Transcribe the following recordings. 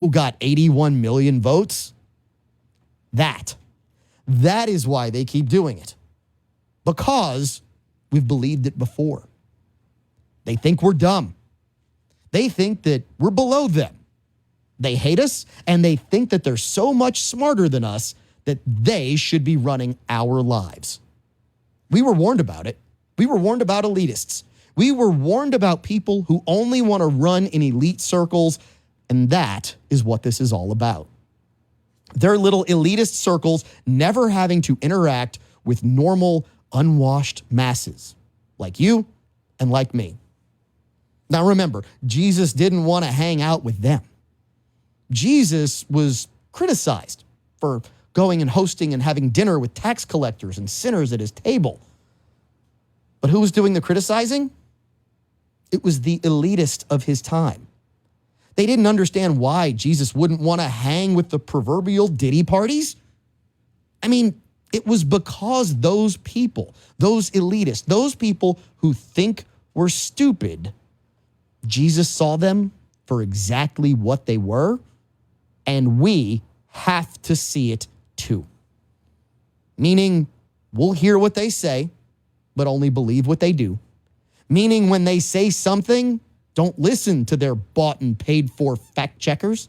who got 81 million votes. That is why they keep doing it. Because we've believed it before. They think we're dumb. They think that we're below them. They hate us, and they think that they're so much smarter than us that they should be running our lives. We were warned about it. We were warned about elitists. We were warned about people who only want to run in elite circles, and that is what this is all about. Their little elitist circles never having to interact with normal, unwashed masses like you and like me. Now remember, Jesus didn't want to hang out with them. Jesus was criticized for going and hosting and having dinner with tax collectors and sinners at his table. But who was doing the criticizing? It was the elitist of his time. They didn't understand why Jesus wouldn't want to hang with the proverbial Diddy parties. I mean, it was because those people, those elitists, those people who think we're stupid, Jesus saw them for exactly what they were, and we have to see it too. Meaning, we'll hear what they say, but only believe what they do. Meaning, when they say something, don't listen to their bought and paid for fact checkers.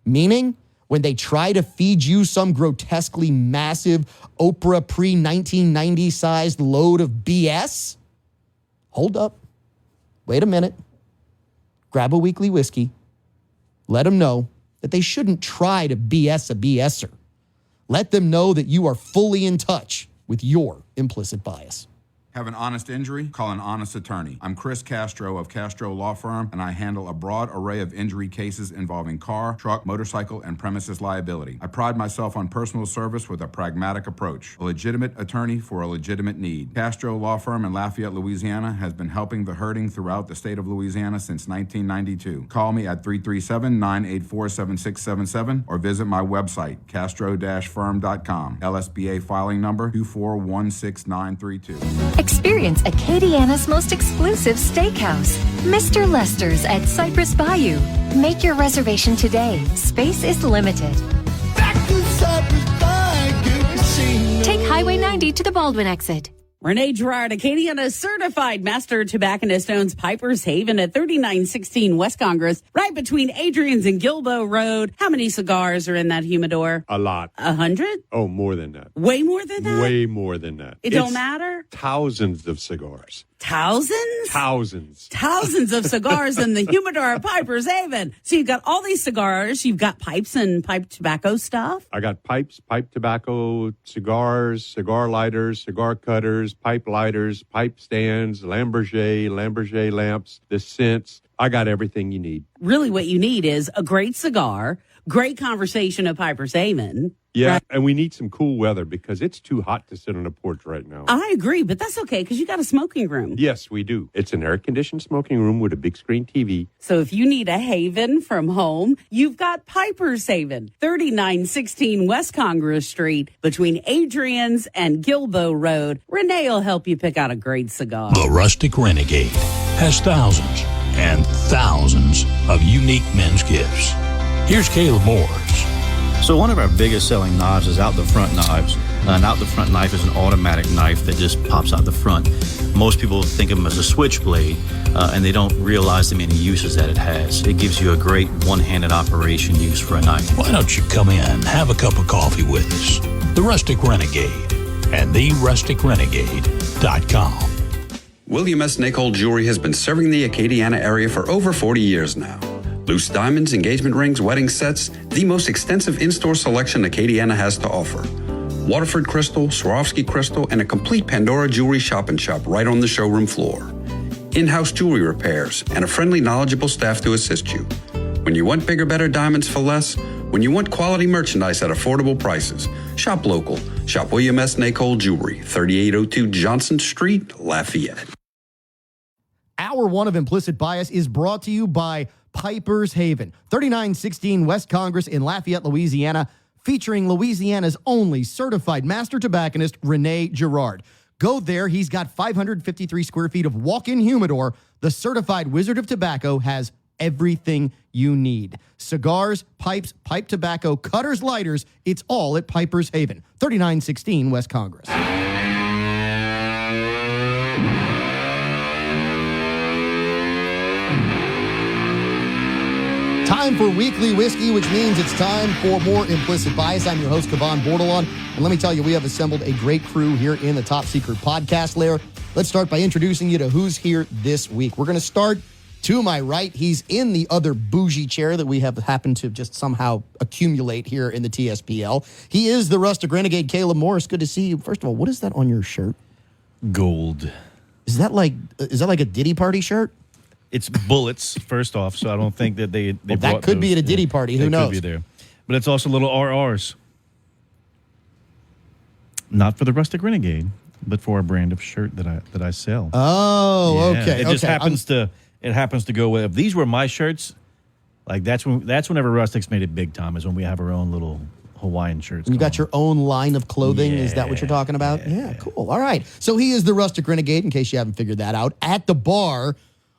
Meaning, when they try to feed you some grotesquely massive Oprah pre-1990 sized load of BS, hold up, wait a minute, grab a weekly whiskey, let them know that they shouldn't try to BS a BSer. Let them know that you are fully in touch with your implicit bias. Have an honest injury? Call an honest attorney. I'm Chris Castro of Castro Law Firm, and I handle a broad array of injury cases involving car, truck, motorcycle, and premises liability. I pride myself on personal service with a pragmatic approach. A legitimate attorney for a legitimate need. Castro Law Firm in Lafayette, Louisiana has been helping the hurting throughout the state of Louisiana since 1992. Call me at 337-984-7677 or visit my website, castro-firm.com. LSBA filing number 2416932. Experience Acadiana's most exclusive steakhouse, Mr. Lester's at Cypress Bayou. Make your reservation today. Space is limited. Take Highway 90 to the Baldwin exit. Renee Girard, Acadiana certified master tobacconist, owns Piper's Haven at 3916 West Congress, right between Adrian's and Gilbo Road. How many cigars are in that humidor? A lot. 100? Oh, more than that. Way more than that? Way more than that. It don't matter? Thousands of cigars. Thousands? Thousands of cigars in the humidor at Piper's Haven. So you've got all these cigars. You've got pipes and pipe tobacco stuff. I got pipes, pipe tobacco, cigars, cigar lighters, cigar cutters, pipe lighters, pipe stands, Lamborghini lamps, the scents. I got everything you need. Really what you need is a great cigar, great conversation at Piper's Haven. Yeah, right? And we need some cool weather because it's too hot to sit on a porch right now. I agree, but that's okay because you got a smoking room. Yes, we do. It's an air-conditioned smoking room with a big screen TV. So if you need a haven from home, you've got Piper's Haven, 3916 West Congress Street, between Adrian's and Gilbo Road. Renee will help you pick out a great cigar. The Rustic Renegade has thousands and thousands of unique men's gifts. Here's Caleb Moores. So one of our biggest selling knives is out the front knives. An out the front knife is an automatic knife that just pops out the front. Most people think of them as a switchblade, and they don't realize the many uses that it has. It gives you a great one-handed operation use for a knife. Why don't you come in, have a cup of coffee with us? The Rustic Renegade and therusticrenegade.com. William S. Nicol Jewelry has been serving the Acadiana area for over 40 years now. Loose diamonds, engagement rings, wedding sets, the most extensive in-store selection Acadiana has to offer. Waterford Crystal, Swarovski Crystal, and a complete Pandora jewelry shop and shop right on the showroom floor. In-house jewelry repairs and a friendly, knowledgeable staff to assist you. When you want bigger, better diamonds for less, when you want quality merchandise at affordable prices, shop local. Shop William S. Nicol Jewelry, 3802 Johnson Street, Lafayette. Hour one of Implicit Bias is brought to you by Piper's Haven, 3916 West Congress in Lafayette, Louisiana, featuring Louisiana's only certified master tobacconist, Renee Girard. Go there. He's got 553 square feet of walk-in humidor. The certified Wizard of Tobacco has everything you need. Cigars, pipes, pipe tobacco, cutters, lighters, it's all at Piper's Haven, 3916 West Congress. Time for Weekly Whiskey, which means it's time for more Implicit Bias. I'm your host, Cavan Bordelon, and let me tell you, we have assembled a great crew here in the Top Secret Podcast lair. Let's start by introducing you to who's here this week. We're going to start to my right. He's in the other bougie chair that we have happened to just somehow accumulate here in the TSPL. He is the Rustic Renegade, Caleb Morris. Good to see you. First of all, what is that on your shirt? Gold. Is that like a Diddy Party shirt? It's bullets, first off, so I don't think that they Well, that could be at a Diddy party. Who knows? Could be there. But it's also little RRs. Not for the Rustic Renegade, but for a brand of shirt that I sell. Oh, Yeah. okay. It just happens to go with. If these were my shirts, like that's whenever Rustic's made it big time, is when we have our own little Hawaiian shirts. You got your own line of clothing. Is that what you're talking about? Yeah, cool. All right. So he is the Rustic Renegade, in case you haven't figured that out. At the bar,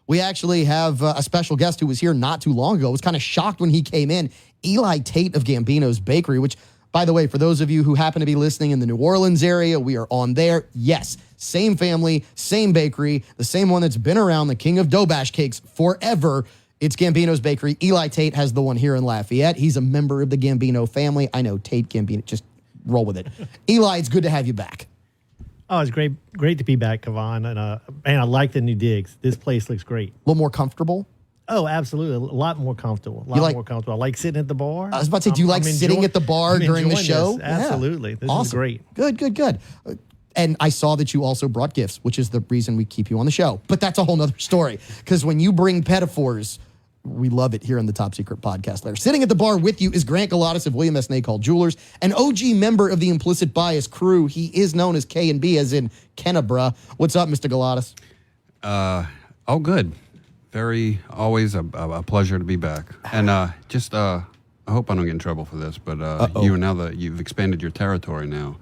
we actually have a special guest who was here not too long ago. I was kind of shocked when he came in. Eli Tate of Gambino's Bakery, which, by the way, for those of you who happen to be listening in the New Orleans area, we are on there. Yes, same family, same bakery, the same one that's been around, the king of dough bash cakes forever. It's Gambino's Bakery. Eli Tate has the one here in Lafayette. He's a member of the Gambino family. I know Tate Gambino. Just roll with it. Eli, it's good to have you back. Oh, it's great to be back, Cavan. And I like the new digs. This place looks great. A little more comfortable? Oh, absolutely. A lot more comfortable. A lot more comfortable. I like sitting at the bar. I was about to say, do you like sitting at the bar during the show? This. Absolutely. This is great. Good. And I saw that you also brought gifts, which is the reason we keep you on the show. But that's a whole nother story. Because when you bring metaphors, we love it here in the Top Secret Podcast lair. Sitting at the bar with you is Grant Galatas of William S. Nacall Jewelers, an OG member of the Implicit Bias crew. He is known as K&B, as in Kennebra. What's up, Mr. Galatas? Oh, good. Always a pleasure to be back. And I hope I don't get in trouble for this, but now that you've expanded your territory now,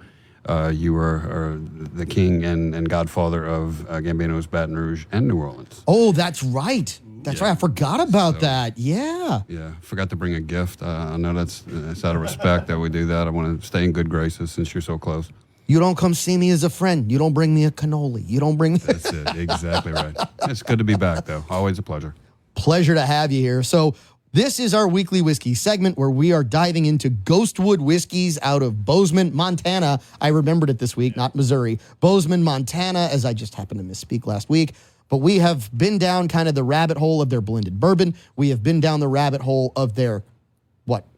you are the king and godfather of Gambino's Baton Rouge and New Orleans. Oh, that's right. That's right. I forgot about that. Yeah. Yeah. Forgot to bring a gift. I know that's out of respect that we do that. I want to stay in good graces since you're so close. You don't come see me as a friend. You don't bring me a cannoli. You don't bring me... That's it. Exactly right. It's good to be back, though. Always a pleasure. Pleasure to have you here. So this is our weekly whiskey segment where we are diving into Ghostwood whiskeys out of Bozeman, Montana. I remembered it this week, not Missouri. Bozeman, Montana, as I just happened to misspeak last week. But we have been down kind of the rabbit hole of their blended bourbon. We have been down the rabbit hole of their,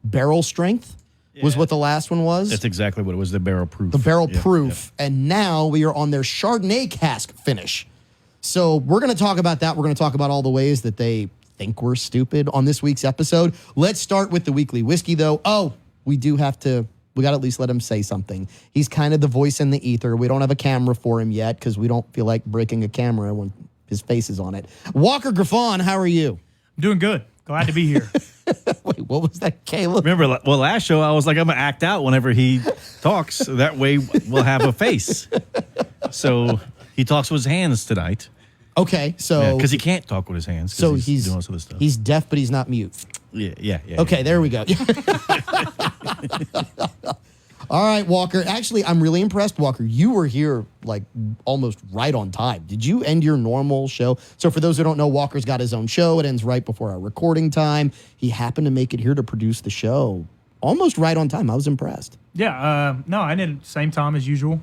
barrel strength was what the last one was? That's exactly what it was, the barrel proof. The barrel proof. Yep. And now we are on their Chardonnay cask finish. So we're going to talk about that. We're going to talk about all the ways that they think we're stupid on this week's episode. Let's start with the weekly whiskey, though. Oh, we got to at least let him say something. He's kind of the voice in the ether. We don't have a camera for him yet because we don't feel like breaking a camera when his face is on it. Walker Griffon, how are you? I'm doing good. Glad to be here. Wait, what was that, Caleb? Remember, last show I was like, I'm going to act out whenever he talks. So that way we'll have a face. So he talks with his hands tonight. Okay, so... Because he can't talk with his hands. So he's doing some other stuff. He's deaf, but he's not mute. Yeah. Okay, there we go. All right, Walker. Actually, I'm really impressed, Walker. You were here almost right on time. Did you end your normal show? So for those who don't know, Walker's got his own show. It ends right before our recording time. He happened to make it here to produce the show almost right on time. I was impressed. Yeah, no, I didn't. Same time as usual.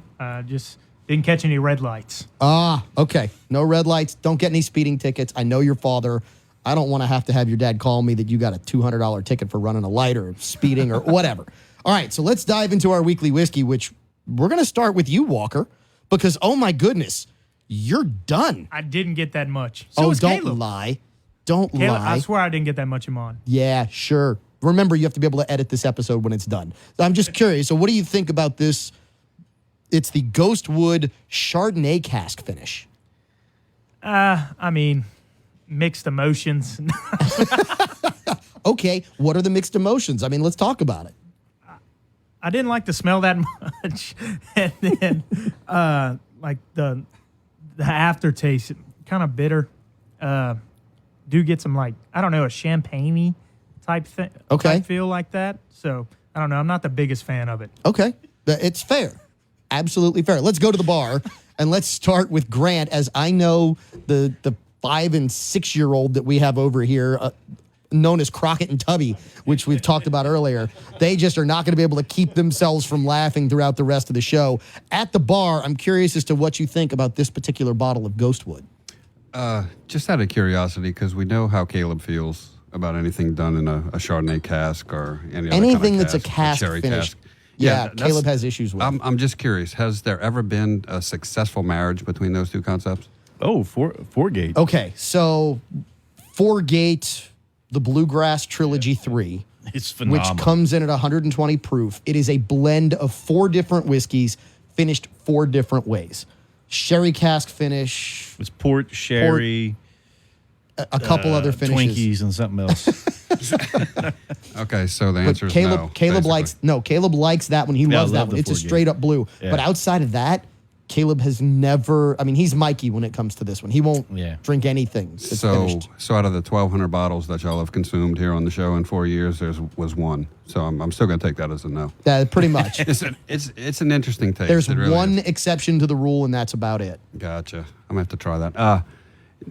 Just didn't catch any red lights. Okay. No red lights. Don't get any speeding tickets. I know your father. I don't want to have your dad call me that you got a $200 ticket for running a light or speeding or whatever. All right, so let's dive into our weekly whiskey, which we're going to start with you, Walker, because, oh my goodness, you're done. I didn't get that much. So don't Caleb. lie. Don't Caleb, lie. I swear I didn't get that much in mine. Yeah, sure. Remember, you have to be able to edit this episode when it's done. I'm just curious. So what do you think about this? It's the Ghostwood Chardonnay cask finish. I mean, mixed emotions. Okay, what are the mixed emotions? I mean, let's talk about it. I didn't like the smell that much, and then the aftertaste, kind of bitter. do get some, like, I don't know, a champagne-y type thing. Okay. Type feel like that. So I don't know. I'm not the biggest fan of it. Okay. It's fair. Absolutely fair. Let's go to the bar and let's start with Grant, as I know the 5 and 6 year old that we have over here, known as Crockett and Tubby, which we've talked about earlier. They just are not going to be able to keep themselves from laughing throughout the rest of the show. At the bar, I'm curious as to what you think about this particular bottle of Ghostwood. Just out of curiosity, because we know how Caleb feels about anything done in a Chardonnay cask or anything that's a cask cherry finish. cask. Yeah, Caleb has issues with. I'm just curious. Has there ever been a successful marriage between those two concepts? Oh, Four Gate. Okay, so Four Gate, the Bluegrass Trilogy 3. It's phenomenal. Which comes in at 120 proof. It is a blend of 4 different whiskeys finished 4 different ways. Sherry cask finish. It's port, sherry, a couple other finishes. Twinkies and something else. Okay, so the answer is no. Caleb likes that one. He loves that one. It's a straight up blue. Yeah. But outside of that, Caleb has never. I mean, he's Mikey when it comes to this one. He won't drink anything that's finished. So out of the 1,200 bottles that y'all have consumed here on the show in 4 years, there was one. So I'm still going to take that as a no. Pretty much. It's an interesting taste. There's really one is. exception to the rule, and that's about it. Gotcha. I'm going to have to try that.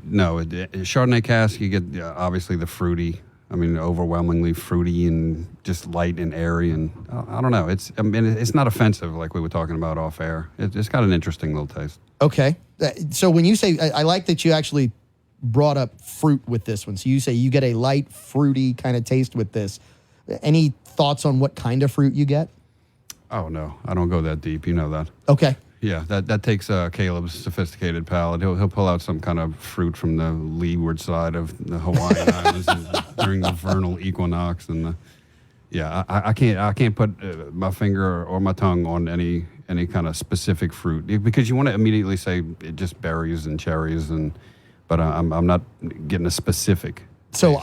No, Chardonnay cask, you get obviously the fruity. I mean, overwhelmingly fruity and just light and airy, and I don't know. It's not offensive like we were talking about off air. It's got an interesting little taste. Okay, so when you say, I like that you actually brought up fruit with this one. So you say you get a light, fruity kind of taste with this. Any thoughts on what kind of fruit you get? Oh no, I don't go that deep. You know that. Okay. Yeah, that takes Caleb's sophisticated palate. He'll pull out some kind of fruit from the leeward side of the Hawaiian Islands during the vernal equinox, and I can't put my finger or my tongue on any kind of specific fruit, because you want to immediately say just berries and cherries, but I'm not getting a specific. So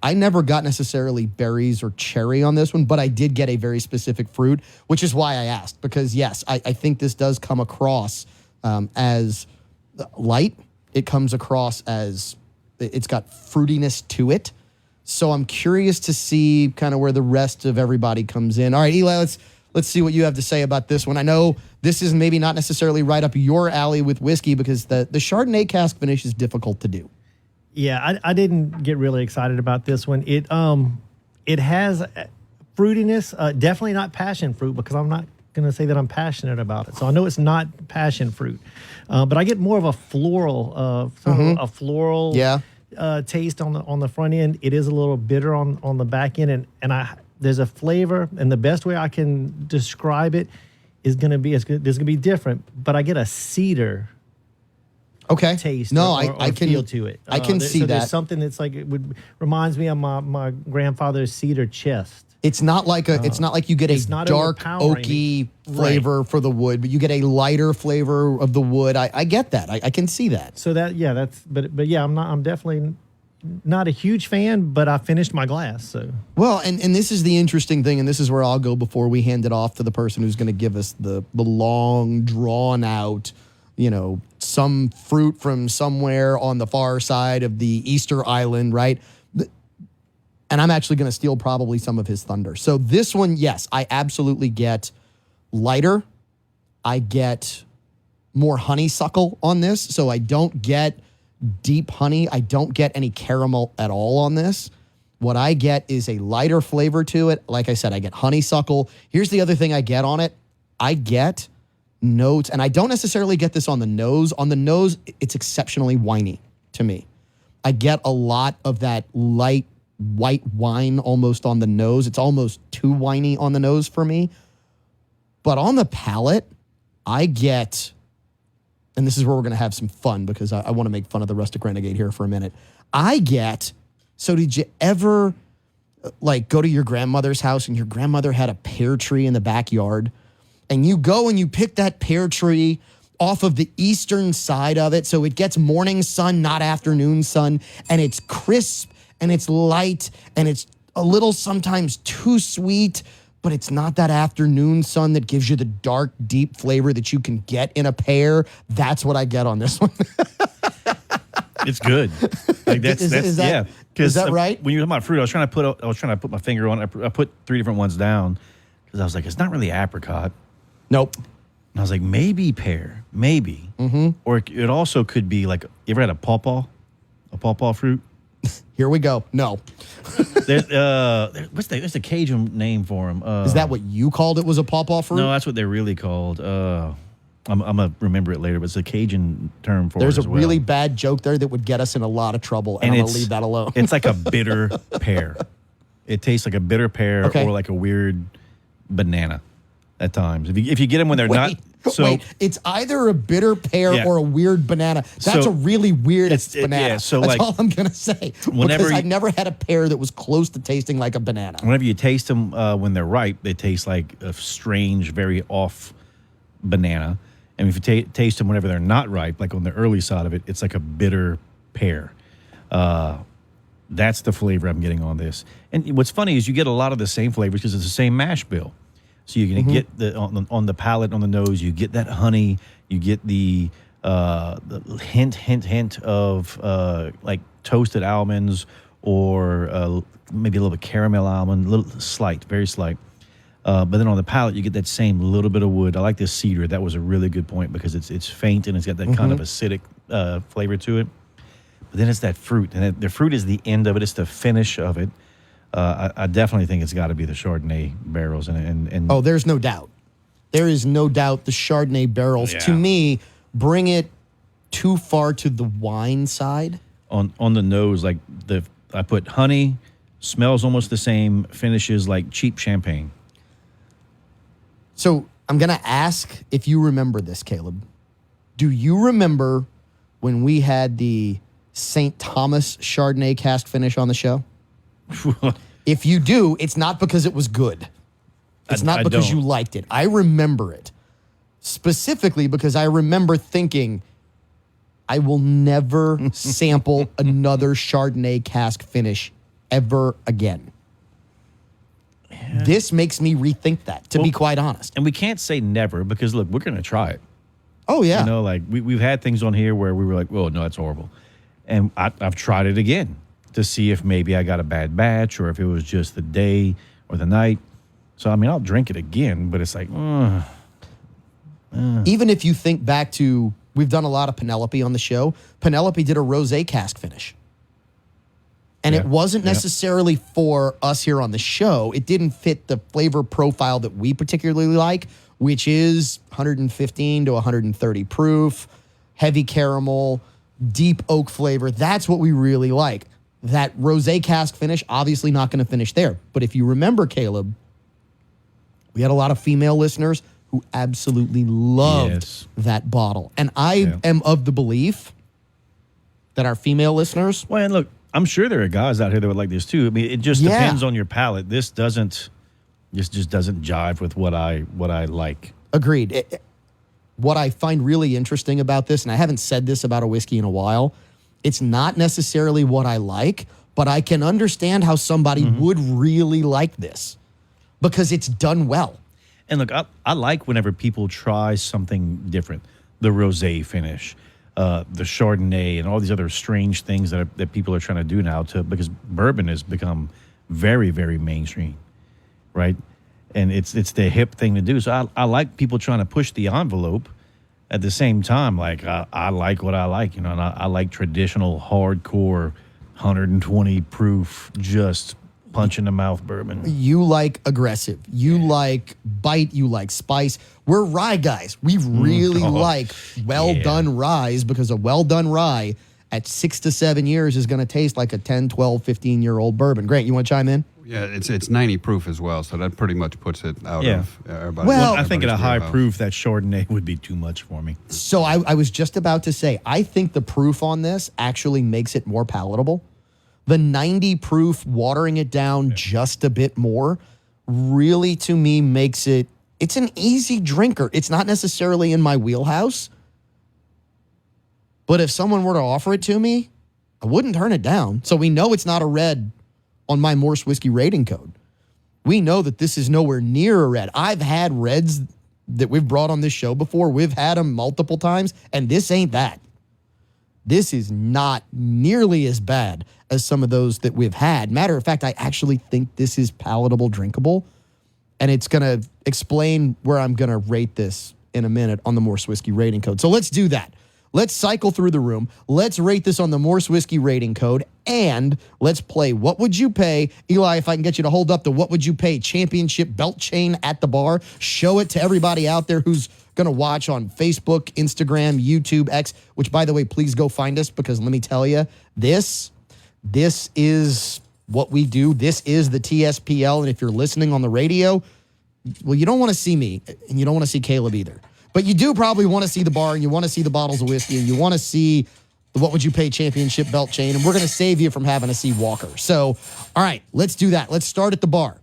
I never got necessarily berries or cherry on this one, but I did get a very specific fruit, which is why I asked, because yes, I think this does come across as light. It comes across as it's got fruitiness to it. So I'm curious to see kind of where the rest of everybody comes in. All right, Eli, let's see what you have to say about this one. I know this is maybe not necessarily right up your alley with whiskey, because the Chardonnay cask finish is difficult to do. Yeah, I didn't get really excited about this one. It has fruitiness, definitely not passion fruit, because I'm not going to say that I'm passionate about it. So I know it's not passion fruit, but I get more of a floral, taste on the front end. It is a little bitter on the back end, and there's a flavor, and the best way I can describe it is going to be there's going to be different, but I get a cedar. Okay. Taste. No, or I can feel to it. I can see that. There's something that's like reminds me of my grandfather's cedar chest. It's not like you get a dark oaky flavor for the wood, but you get a lighter flavor of the wood. I get that. I can see that. So I'm definitely not a huge fan, but I finished my glass. So well, and this is the interesting thing, and this is where I'll go before we hand it off to the person who's going to give us the long drawn out, some fruit from somewhere on the far side of the Easter Island, right? And I'm actually going to steal probably some of his thunder. So this one, yes, I absolutely get lighter. I get more honeysuckle on this. So I don't get deep honey. I don't get any caramel at all on this. What I get is a lighter flavor to it. Like I said, I get honeysuckle. Here's the other thing I get on it. I get notes, and I don't necessarily get this on the nose. On the nose, it's exceptionally winey to me. I get a lot of that light white wine almost on the nose. It's almost too winey on the nose for me. But on the palate, I get, and this is where we're going to have some fun, because I want to make fun of the Rustic Renegade here for a minute. So did you ever go to your grandmother's house and your grandmother had a pear tree in the backyard? And you go and you pick that pear tree off of the eastern side of it, so it gets morning sun, not afternoon sun, and it's crisp and it's light and it's a little sometimes too sweet, but it's not that afternoon sun that gives you the dark, deep flavor that you can get in a pear. That's what I get on this one. It's good. Like Is that right? When you were talking about fruit, I was trying to put my finger on it. I put 3 different ones down because I was like, it's not really apricot. Nope. And I was like, maybe pear, maybe, or it also could be like. You ever had a pawpaw fruit? Here we go. No. There's the Cajun name for them? Is that what you called it? Was a pawpaw fruit? No, that's what they're really called. I'm gonna remember it later, but it's a Cajun term for There's it as a well. really bad joke there that would get us in a lot of trouble, and I'm going to leave that alone. It's like a bitter pear. It tastes like a bitter pear or like a weird banana at times. If you get them when they're not. So it's either a bitter pear or a weird banana. That's a really weird banana. So that's like, all I'm going to say. Because I've never had a pear that was close to tasting like a banana. Whenever you taste them when they're ripe, they taste like a strange, very off banana. And if you taste them whenever they're not ripe, like on the early side of it, it's like a bitter pear. That's the flavor I'm getting on this. And what's funny is you get a lot of the same flavors because it's the same mash bill. So you're going to get on the palate, on the nose, you get that honey, you get the hint of like toasted almonds or maybe a little bit caramel almond, very slight. But then on the palate, you get that same little bit of wood. I like this cedar. That was a really good point because it's faint and it's got that kind of acidic flavor to it. But then it's that fruit, and the fruit is the end of it. It's the finish of it. I definitely think it's got to be the Chardonnay barrels. And oh, there's no doubt. There is no doubt the Chardonnay barrels, to me, bring it too far to the wine side. On the nose, like I put honey, smells almost the same, finishes like cheap champagne. So I'm going to ask if you remember this, Caleb. Do you remember when we had the St. Thomas Chardonnay cask finish on the show? If you do, it's not because it was good. It's not because you liked it. I remember it specifically because I remember thinking, I will never sample another Chardonnay cask finish ever again. This makes me rethink that, to be quite honest. And we can't say never because, look, we're going to try it. Oh, yeah. You know, like we've had things on here where we were like, well, no, that's horrible. And I've tried it again to see if maybe I got a bad batch or if it was just the day or the night. So, I mean, I'll drink it again, but it's like, Even if you think back to, we've done a lot of Penelope on the show. Penelope did a rosé cask finish. And it wasn't necessarily for us here on the show. It didn't fit the flavor profile that we particularly like, which is 115 to 130 proof, heavy caramel, deep oak flavor. That's what we really like. That rosé cask finish, obviously not going to finish there. But if you remember, Caleb, we had a lot of female listeners who absolutely loved that bottle. And I am of the belief that our female listeners... Well, and look, I'm sure there are guys out here that would like this too. I mean, it just depends on your palate. This just doesn't jive with what I like. Agreed. What I find really interesting about this, and I haven't said this about a whiskey in a while, it's not necessarily what I like, but I can understand how somebody would really like this because it's done well. And look, I like whenever people try something different. The rosé finish, the Chardonnay, and all these other strange things that people are trying to do now because bourbon has become very, very mainstream, right? And it's the hip thing to do. So I like people trying to push the envelope. At the same time, like I like what I like, and I like traditional, hardcore, 120 proof, just punch in the mouth bourbon. You like aggressive. You like bite. You like spice. We're rye guys. We really like well-done ryes because a well-done rye at 6 to 7 years is going to taste like a 10, 12, 15-year-old bourbon. Grant, you want to chime in? Yeah, it's 90 proof as well, so that pretty much puts it out of everybody. Well, I think at a high proof, that Chardonnay would be too much for me. So I was just about to say, I think the proof on this actually makes it more palatable. The 90 proof, watering it down just a bit more, really to me makes it's an easy drinker. It's not necessarily in my wheelhouse, but if someone were to offer it to me, I wouldn't turn it down. So we know it's not a red on my Morse Whiskey rating code. We know that this is nowhere near a red. I've had reds that we've brought on this show before. We've had them multiple times, and this ain't that. This is not nearly as bad as some of those that we've had. Matter of fact, I actually think this is palatable, drinkable, and it's going to explain where I'm going to rate this in a minute on the Morse Whiskey rating code. So let's do that. Let's cycle through the room. Let's rate this on the Morse Whiskey rating code, and let's play What Would You Pay? Eli, if I can get you to hold up the What Would You Pay championship belt chain at the bar, show it to everybody out there who's going to watch on Facebook, Instagram, YouTube, X, which, by the way, please go find us, because let me tell you, this is what we do. This is the TSPL, and if you're listening on the radio, well, you don't want to see me, and you don't want to see Caleb either. But you do probably want to see the bar, and you want to see the bottles of whiskey, and you want to see the What Would You Pay championship belt chain, and we're going to save you from having to see Walker. So, all right, let's do that. Let's start at the bar.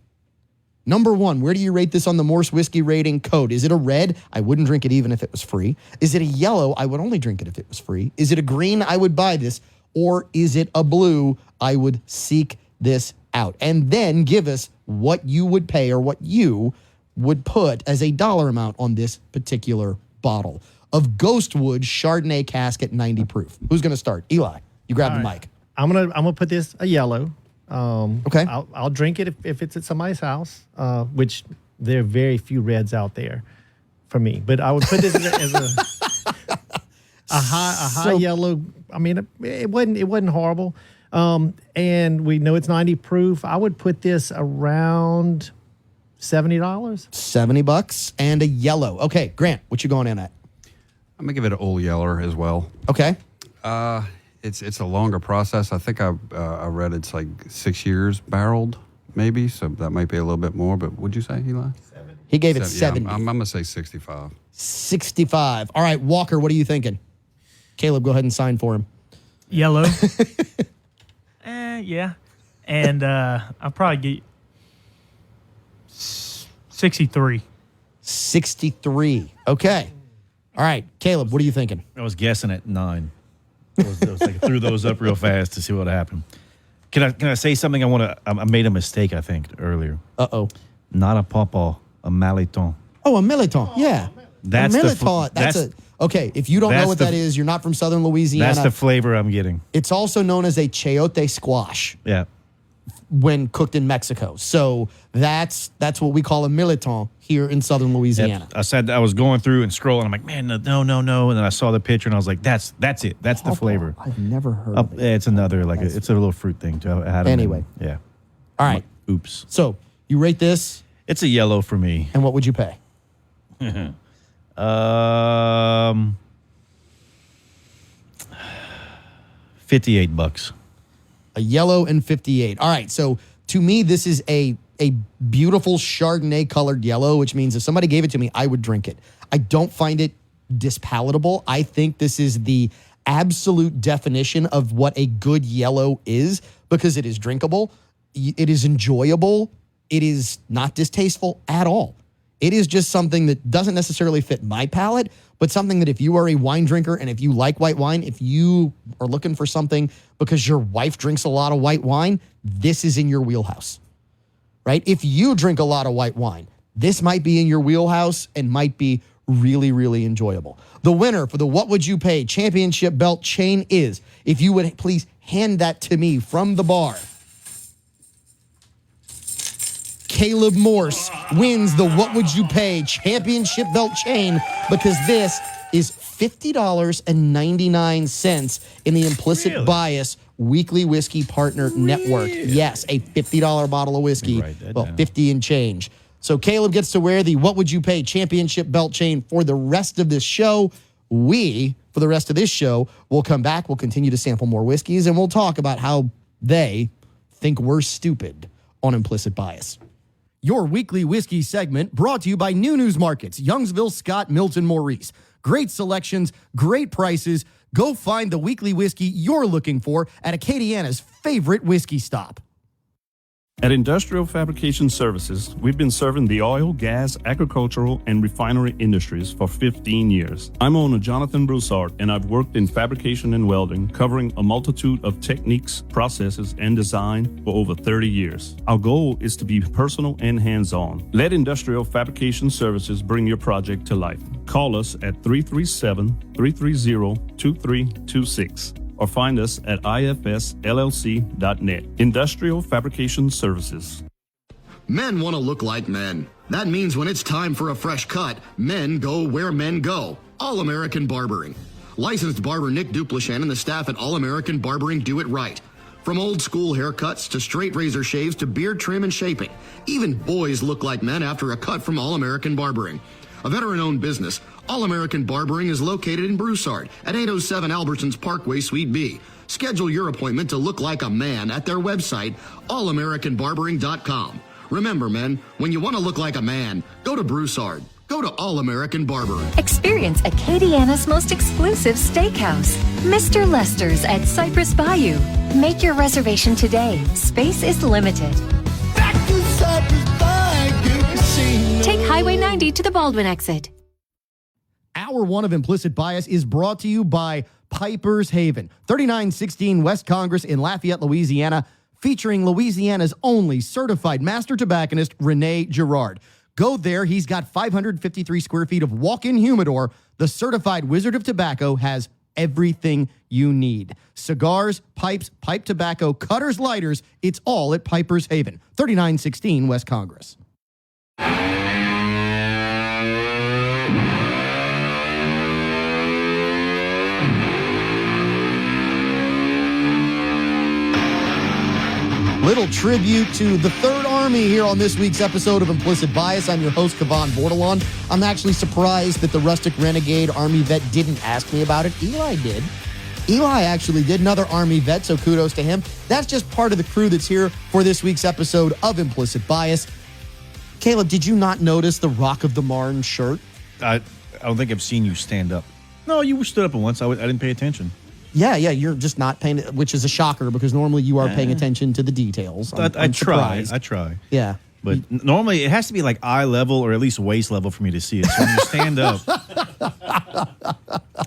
Number one, where do you rate this on the Morse Whiskey rating code? Is it a red? I wouldn't drink it even if it was free. Is it a yellow? I would only drink it if it was free. Is it a green? I would buy this. Or is it a blue? I would seek this out. And then give us what you would pay, or what you would put as a dollar amount on this particular bottle of Ghostwood Chardonnay cask at 90 proof. Who's going to start? Eli, you grab the mic. I'm gonna put this a yellow. Okay. I'll drink it if it's at somebody's house, which there are very few reds out there for me. But I would put this as a high yellow. I mean, it wasn't horrible. And we know it's 90 proof. I would put this around $70. $70 and a yellow. Okay, Grant, what you going in at? I'm gonna give it an Old Yeller as well. Okay. It's a longer process. I think I read it's like 6 years barreled, maybe. So that might be a little bit more. But what'd you say, Eli? He gave it 70. Yeah, I'm gonna say 65. 65. All right, Walker, what are you thinking? Caleb, go ahead and sign for him. Yellow. Yeah. And I'll probably get 63. 63. Okay. All right, Caleb, what are you thinking? I was guessing at 9. I was like, threw those up real fast to see what happened. Can I say something? I made a mistake, I think, earlier. Uh-oh. Not a pawpaw, a Maliton. Oh, a Meliton. Yeah. That's a Meliton. Okay, if you don't know what that is, you're not from southern Louisiana. That's the flavor I'm getting. It's also known as a chayote squash. Yeah. When cooked in Mexico. So that's what we call a Meliton here in southern Louisiana. I said I was going through and scrolling. I'm like, man, no. And then I saw the picture and I was like, that's it. That's the flavor. I've never heard of it. It's another, it's a little fruit thing. Too. Anyway. Yeah. All right. Oops. So you rate this? It's a yellow for me. And what would you pay? $58. A yellow and 58. All right. So to me, this is a beautiful Chardonnay colored yellow, which means if somebody gave it to me, I would drink it. I don't find it dispalatable. I think this is the absolute definition of what a good yellow is, because it is drinkable. It is enjoyable. It is not distasteful at all. It is just something that doesn't necessarily fit my palate, but something that if you are a wine drinker and if you like white wine, if you are looking for something because your wife drinks a lot of white wine, this is in your wheelhouse, right? If you drink a lot of white wine, this might be in your wheelhouse and might be really, really enjoyable. The winner for the What Would You Pay championship belt chain is, if you would please hand that to me from the bar, Caleb Morse wins the What Would You Pay championship belt chain, because this is $50.99 in the Implicit Bias Weekly Whiskey Partner Network. Yes, a $50 bottle of whiskey. Well, 50 and change. So Caleb gets to wear the What Would You Pay championship belt chain for the rest of this show. We, for the rest of this show, will come back. We'll continue to sample more whiskeys, and we'll talk about how they think we're stupid on Implicit Bias. Your weekly whiskey segment brought to you by New News Markets, Youngsville, Scott, Milton, Maurice. Great selections, great prices. Go find the weekly whiskey you're looking for at Acadiana's favorite whiskey stop. At Industrial Fabrication Services, we've been serving the oil, gas, agricultural, and refinery industries for 15 years. I'm owner Jonathan Broussard, and I've worked in fabrication and welding, covering a multitude of techniques, processes, and design for over 30 years. Our goal is to be personal and hands-on. Let Industrial Fabrication Services bring your project to life. Call us at 337-330-2326. or find us at ifsllc.net. Industrial Fabrication Services. Men want to look like men. That means when it's time for a fresh cut, men go where men go. All-American Barbering. Licensed barber Nick Duplichan and the staff at All-American Barbering do it right. From old school haircuts to straight razor shaves to beard trim and shaping. Even boys look like men after a cut from All-American Barbering. A veteran-owned business, All-American Barbering is located in Broussard at 807 Albertsons Parkway, Suite B. Schedule your appointment to look like a man at their website, allamericanbarbering.com. Remember, men, when you want to look like a man, go to Broussard. Go to All-American Barbering. Experience Acadiana's most exclusive steakhouse, Mr. Lester's at Cypress Bayou. Make your reservation today. Space is limited. Back to Cypress Bayou Casino. Take Highway 90 to the Baldwin exit. Hour one of Implicit Bias is brought to you by Piper's Haven, 3916 West Congress in Lafayette, Louisiana, featuring Louisiana's only certified master tobacconist, Rene Girard. Go there. He's got 553 square feet of walk-in humidor. The certified Wizard of Tobacco has everything you need. Cigars, pipes, pipe tobacco, cutters, lighters. It's all at Piper's Haven, 3916 West Congress. Little tribute to the Third Army here on this week's episode of Implicit Bias. I'm your host, Cavan Bordelon. I'm actually surprised that the Rustic Renegade Army vet didn't ask me about it. Eli did. Eli actually did, another Army vet, so kudos to him. That's just part of the crew that's here for this week's episode of Implicit Bias. Caleb, did you not notice the Rock of the Marne shirt? I don't think I've seen you stand up. No, you stood up once. I didn't pay attention. Yeah, you're just not paying, which is a shocker because normally you are paying attention to the details. I try. Yeah. But normally it has to be like eye level or at least waist level for me to see it. So when you stand up,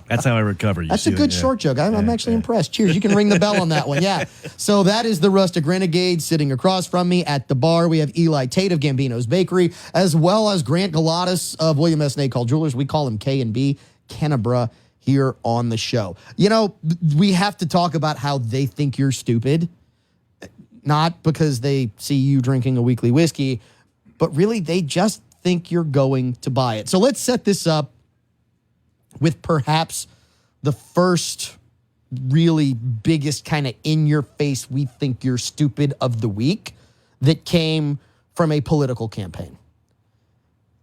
that's how I recover. That's a good short joke. I'm actually impressed. Cheers. You can ring the bell on that one. Yeah. So that is the Rustic Renegade sitting across from me at the bar. We have Eli Tate of Gambino's Bakery, as well as Grant Galatas of William S. Nacall Jewelers. We call him K&B, Kennebra, here on the show. You know, we have to talk about how they think you're stupid. Not because they see you drinking a weekly whiskey, but really they just think you're going to buy it. So let's set this up with perhaps the first really biggest kind of in-your-face we think you're stupid of the week that came from a political campaign.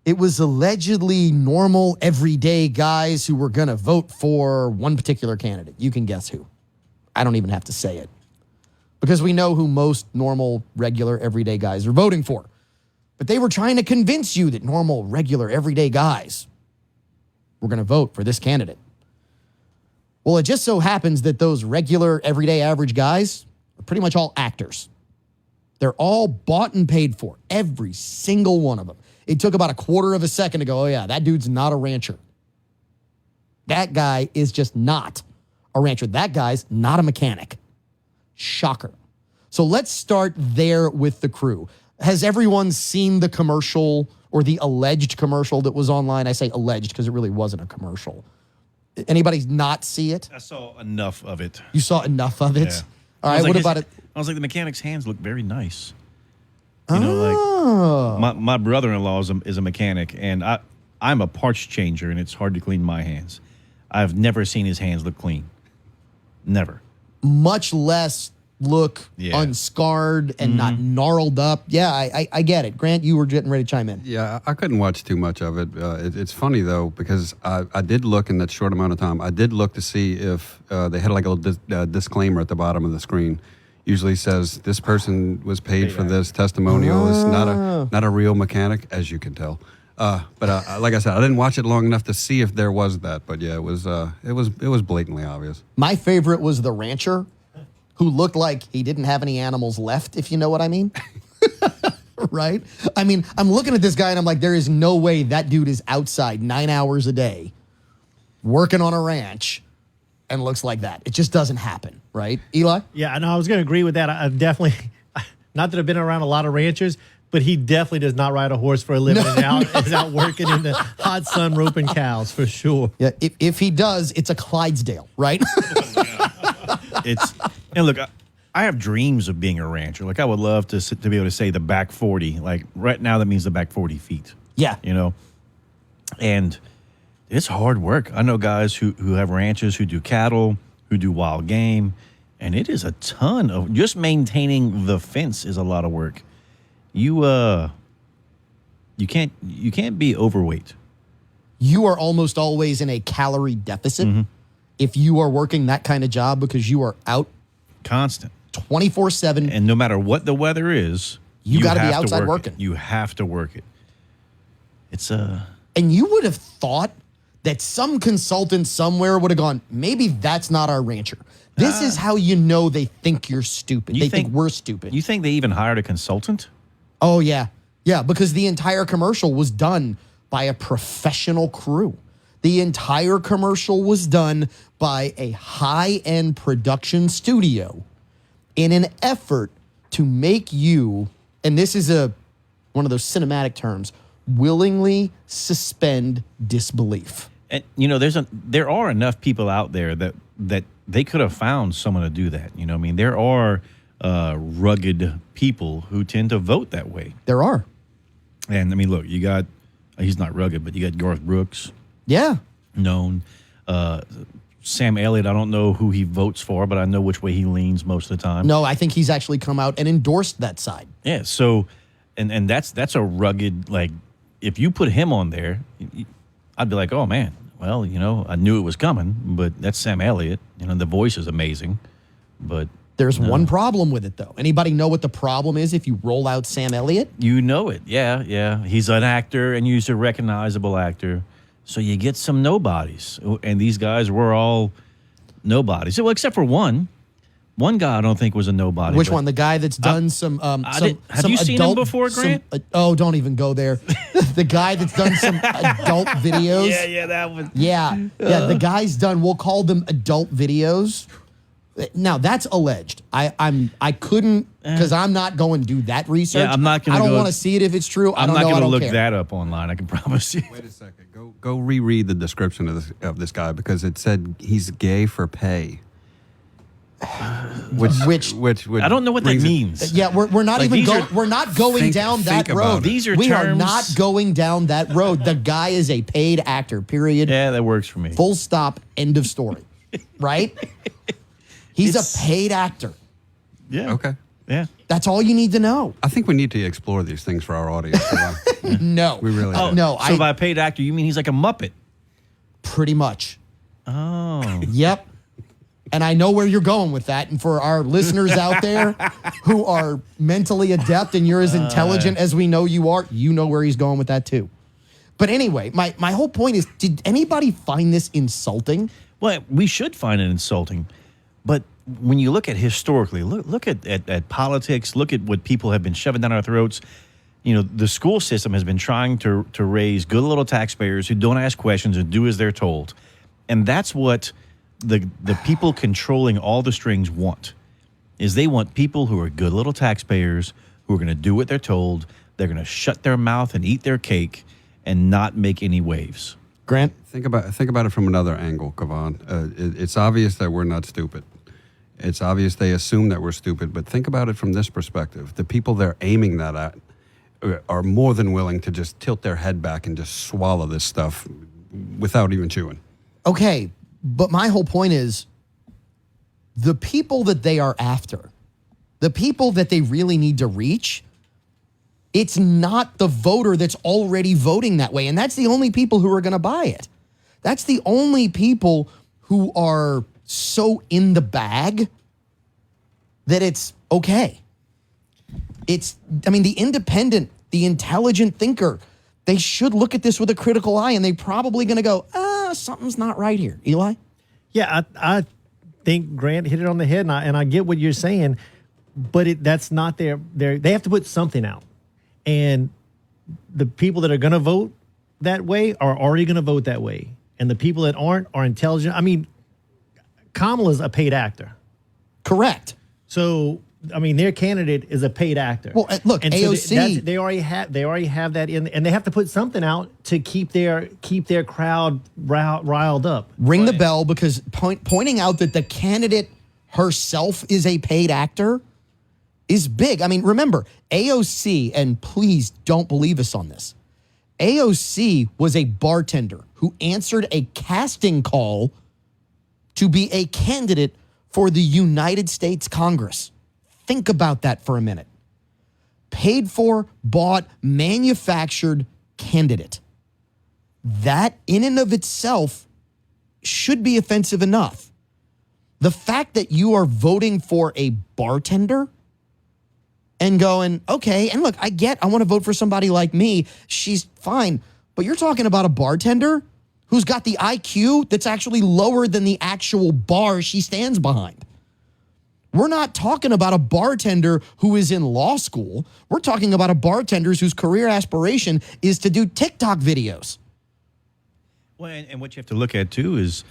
It was allegedly normal, everyday guys who were going to vote for one particular candidate. You can guess who. I don't even have to say it. Because we know who most normal, regular, everyday guys are voting for. But they were trying to convince you that normal, regular, everyday guys were going to vote for this candidate. Well, it just so happens that those regular, everyday, average guys are pretty much all actors. They're all bought and paid for, every single one of them. It took about a quarter of a second to go, oh yeah, that dude's not a rancher. That guy is just not a rancher. That guy's not a mechanic. Shocker. So let's start there with the crew. Has everyone seen the commercial or the alleged commercial that was online? I say alleged because it really wasn't a commercial. Anybody not see it? I saw enough of it. You saw enough of it? Yeah. All right, what about it? I was like, the mechanic's hands look very nice. You know, like my brother-in-law is a mechanic, and I'm a parts changer, and it's hard to clean my hands. I've never seen his hands look clean. Never. Much less look unscarred and not gnarled up. Yeah, I get it. Grant, you were getting ready to chime in. Yeah, I couldn't watch too much of it. It's funny, though, because I did look in that short amount of time. I did look to see if they had like a little disclaimer at the bottom of the screen. Usually says this person was paid for this. Testimonial is not a real mechanic, as you can tell. But like I said, I didn't watch it long enough to see if there was that. But yeah, it was blatantly obvious. My favorite was the rancher, who looked like he didn't have any animals left, if you know what I mean. right? I mean, I'm looking at this guy and I'm like, there is no way that dude is outside 9 hours a day working on a ranch and looks like that. It just doesn't happen, right, Eli? Yeah, no, I was going to agree with that. I definitely, not that I've been around a lot of ranchers, but he definitely does not ride a horse for a living and is out working in the hot sun roping cows for sure. Yeah, if he does, it's a Clydesdale, right? And look, I have dreams of being a rancher. Like I would love to be able to say the back 40. Like right now, that means the back 40 feet. Yeah, and it's hard work. I know guys who have ranches, who do cattle, who do wild game, and it is a ton of just maintaining the fence is a lot of work. You can't be overweight. You are almost always in a calorie deficit if you are working that kind of job because you are out constant 24/7, and no matter what the weather is, you got to be have outside work working. You have to work it. And you would have thought that some consultant somewhere would have gone, maybe that's not our rancher. This is how you know they think you're stupid. They think we're stupid. You think they even hired a consultant? Oh, yeah. Yeah, because the entire commercial was done by a professional crew. The entire commercial was done by a high-end production studio in an effort to make you, and this is one of those cinematic terms, willingly suspend disbelief. And there are enough people out there that they could have found someone to do that. I mean, there are rugged people who tend to vote that way. There are. And I mean, look, you got, he's not rugged, but you got Garth Brooks. Yeah. Known. Sam Elliott, I don't know who he votes for, but I know which way he leans most of the time. No, I think he's actually come out and endorsed that side. Yeah. So, and that's a rugged, like, if you put him on there, I'd be like, oh man, well, I knew it was coming, but that's Sam Elliott. The voice is amazing, but there's one problem with it, though. Anybody know what the problem is if you roll out Sam Elliott? You know it. Yeah. He's an actor, and he's a recognizable actor. So you get some nobodies. And these guys were all nobodies. Well, except for one. One guy I don't think was a nobody. Which one? The guy that's done have you seen him before, Grant? Don't even go there. The guy that's done some adult videos. Yeah, that one. Yeah, the guy's done, we'll call them adult videos. Now, that's alleged. I couldn't, because I'm not going to do that research. Yeah, I'm not going to I don't want to see it if it's true. I'm not going to look that up online, I can promise you. Wait a second. Go reread the description of this guy, because it said he's gay for pay. Which I don't know what that means. Yeah, we're not even going. We're not going down that road. We are not going down that road. The guy is a paid actor. Period. Yeah, that works for me. Full stop. End of story. Right? He's a paid actor. Yeah. Okay. Yeah. That's all you need to know. I think we need to explore these things for our audience. No, we really do. No. So by paid actor, you mean he's like a Muppet? Pretty much. Oh. Yep. And I know where you're going with that. And for our listeners out there who are mentally adept and you're as intelligent as we know you are, you know where he's going with that too. But anyway, my whole point is, did anybody find this insulting? Well, we should find it insulting. But when you look at historically, look at politics, look at what people have been shoving down our throats. The school system has been trying to raise good little taxpayers who don't ask questions and do as they're told. And that's what the people controlling all the strings want, is they want people who are good little taxpayers who are going to do what they're told. They're going to shut their mouth and eat their cake and not make any waves. Grant? Think about it from another angle, Cavan. It's obvious that we're not stupid. It's obvious they assume that we're stupid, but think about it from this perspective. The people they're aiming that at are more than willing to just tilt their head back and just swallow this stuff without even chewing. Okay, but my whole point is, the people that they are after, the people that they really need to reach, it's not the voter that's already voting that way. And that's the only people who are going to buy it. That's the only people who are so in the bag that it's okay. The independent, the intelligent thinker, they should look at this with a critical eye, and they're probably going to go, something's not right here. Eli? Yeah, I think Grant hit it on the head, and I get what you're saying, but that's not they have to put something out. And the people that are going to vote that way are already going to vote that way. And the people that aren't are intelligent. I mean, Kamala's a paid actor. Correct. So, I mean, their candidate is a paid actor. Well, look, and AOC. So they already have that in, and they have to put something out to keep their crowd riled up. Ring the bell, because pointing out that the candidate herself is a paid actor is big. I mean, remember, AOC, and please don't believe us on this, AOC was a bartender who answered a casting call to be a candidate for the United States Congress. Think about that for a minute. Paid for, bought, manufactured candidate. That in and of itself should be offensive enough. The fact that you are voting for a bartender and going, okay, and look, I want to vote for somebody like me. She's fine. But you're talking about a bartender who's got the IQ that's actually lower than the actual bar she stands behind. We're not talking about a bartender who is in law school. We're talking about a bartender whose career aspiration is to do TikTok videos. Well, and what you have to look at, too, is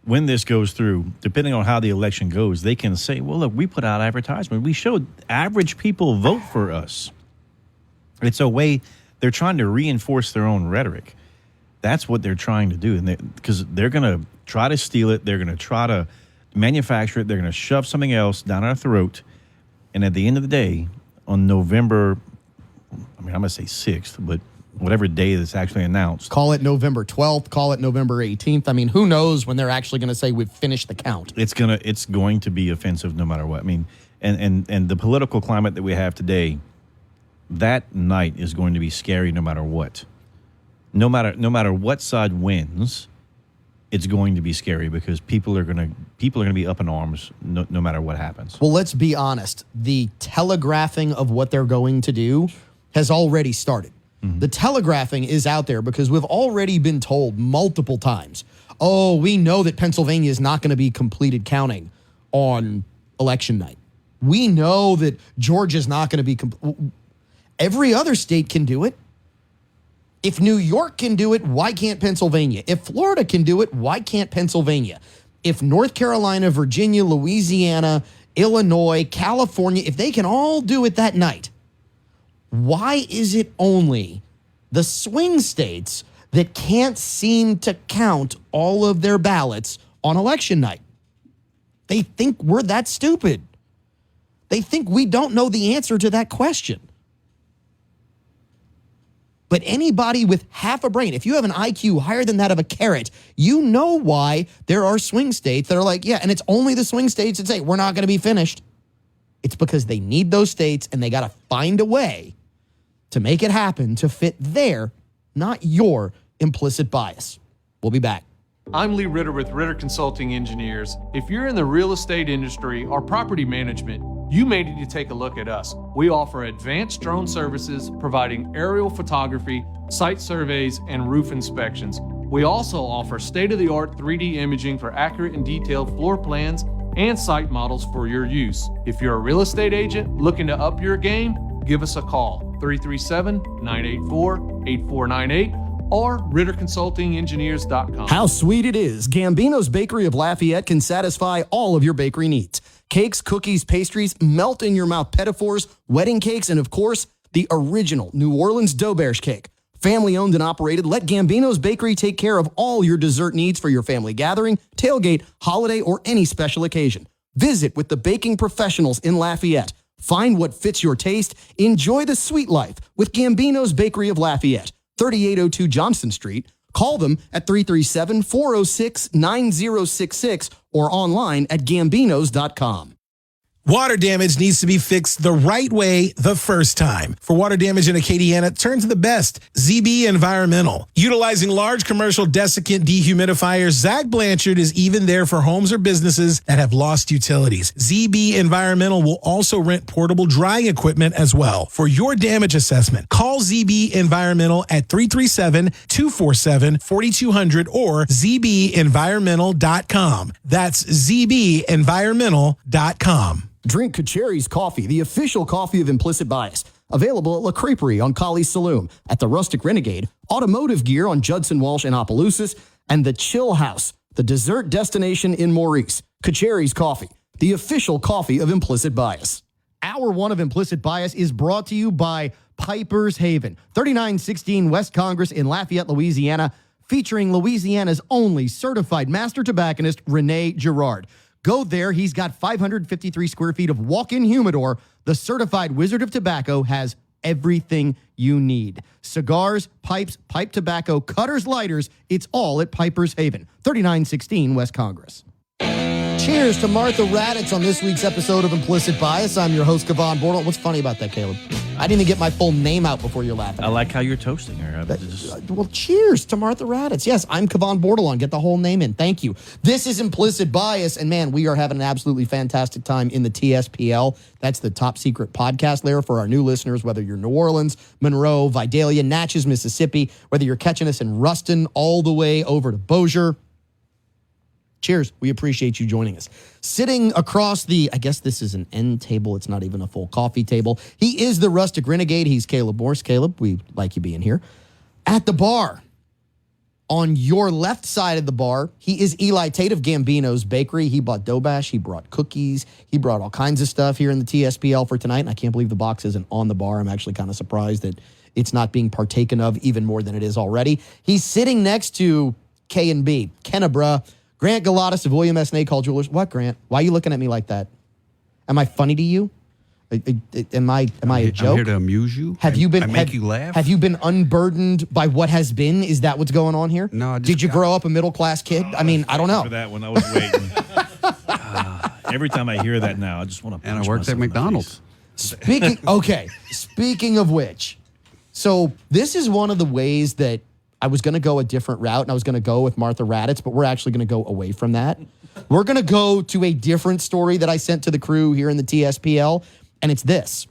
when this goes through, depending on how the election goes, they can say, well, look, we put out advertisement. We showed average people vote for us. It's a way they're trying to reinforce their own rhetoric. That's what they're trying to do. Because they're going to try to steal it. They're going to try to manufacture it. They're going to shove something else down our throat. And at the end of the day, on November, I'm going to say 6th, but whatever day that's actually announced. Call it November 12th, call it November 18th. I mean, who knows when they're actually going to say we've finished the count. It's going to be offensive no matter what. I mean, and the political climate that we have today, that night is going to be scary no matter what. No matter what side wins, it's going to be scary because people are going to be up in arms no matter what happens. Well, let's be honest. The telegraphing of what they're going to do has already started. Mm-hmm. The telegraphing is out there because we've already been told multiple times, oh, we know that Pennsylvania is not going to be completed counting on election night. We know that Georgia's not going to be every other state can do it. If New York can do it, why can't Pennsylvania? If Florida can do it, why can't Pennsylvania? If North Carolina, Virginia, Louisiana, Illinois, California, if they can all do it that night, why is it only the swing states that can't seem to count all of their ballots on election night? They think we're that stupid. They think we don't know the answer to that question. But anybody with half a brain, if you have an IQ higher than that of a carrot, you know why there are swing states that are like, yeah, and it's only the swing states that say we're not going to be finished. It's because they need those states and they got to find a way to make it happen to fit their, not your, implicit bias. We'll be back. I'm Lee Ritter with Ritter Consulting Engineers. If you're in the real estate industry or property management, you may need to take a look at us. We offer advanced drone services providing aerial photography, site surveys, and roof inspections. We also offer state-of-the-art 3D imaging for accurate and detailed floor plans and site models for your use. If you're a real estate agent looking to up your game, give us a call, 337-984-8498 or RitterConsultingEngineers.com. How sweet it is. Gambino's Bakery of Lafayette can satisfy all of your bakery needs. Cakes, cookies, pastries, melt-in-your-mouth pedophores, wedding cakes, and, of course, the original New Orleans Dauberge cake. Family-owned and operated, let Gambino's Bakery take care of all your dessert needs for your family gathering, tailgate, holiday, or any special occasion. Visit with the baking professionals in Lafayette. Find what fits your taste. Enjoy the sweet life with Gambino's Bakery of Lafayette, 3802 Johnston Street. Call them at 337-406-9066 or online at gambinos.com. Water damage needs to be fixed the right way the first time. For water damage in Acadiana, turn to the best, ZB Environmental. Utilizing large commercial desiccant dehumidifiers, Zach Blanchard is even there for homes or businesses that have lost utilities. ZB Environmental will also rent portable drying equipment as well. For your damage assessment, call ZB Environmental at 337-247-4200 or zbenvironmental.com. That's zbenvironmental.com. Drink Kacheri's Coffee, the official coffee of Implicit Bias. Available at La Creperie on Collie Saloon, at the Rustic Renegade, Automotive Gear on Judson Walsh in Opelousas, and the Chill House, the dessert destination in Maurice. Kacheri's Coffee, the official coffee of Implicit Bias. Hour 1 of Implicit Bias is brought to you by Piper's Haven, 3916 West Congress in Lafayette, Louisiana, featuring Louisiana's only certified master tobacconist, Rene Girard. Go there. He's got 553 square feet of walk-in humidor. The certified Wizard of Tobacco has everything you need. Cigars, pipes, pipe tobacco, cutters, lighters. It's all at Piper's Haven, 3916 West Congress. Cheers to Martha Raddatz on this week's episode of Implicit Bias. I'm your host, Cavan Bordelon. What's funny about that, Caleb? I didn't even get my full name out before you're laughing. I like how you're toasting her. Well, cheers to Martha Raddatz. Yes, I'm Cavan Bordelon. Get the whole name in. Thank you. This is Implicit Bias, and man, we are having an absolutely fantastic time in the TSPL. That's the top secret podcast layer for our new listeners, whether you're New Orleans, Monroe, Vidalia, Natchez, Mississippi, whether you're catching us in Ruston all the way over to Bossier. Cheers. We appreciate you joining us. Sitting across I guess this is an end table. It's not even a full coffee table. He is the Rustic Renegade. He's Caleb Morse. Caleb, we like you being here. At the bar, on your left side of the bar, he is Eli Tate of Gambino's Bakery. He bought dough bash. He brought cookies. He brought all kinds of stuff here in the TSPL for tonight. And I can't believe the box isn't on the bar. I'm actually kind of surprised that it's not being partaken of even more than it is already. He's sitting next to K&B, Kennebra, Grant Galatas of William S. Nacol Jewelers. What, Grant? Why are you looking at me like that? Am I funny to you? Am I a joke? I'm here to amuse you. Make you laugh. Have you been unburdened by what has been? Is that what's going on here? No. Did you grow up a middle class kid? I mean, I don't know. For that one, I was waiting. Every time I hear that now, I just want to. And I worked at McDonald's. Speaking of which, so this is one of the ways that I was going to go a different route, and I was going to go with Martha Raddatz, but we're actually going to go away from that. We're going to go to a different story that I sent to the crew here in the TSPL, and it's this.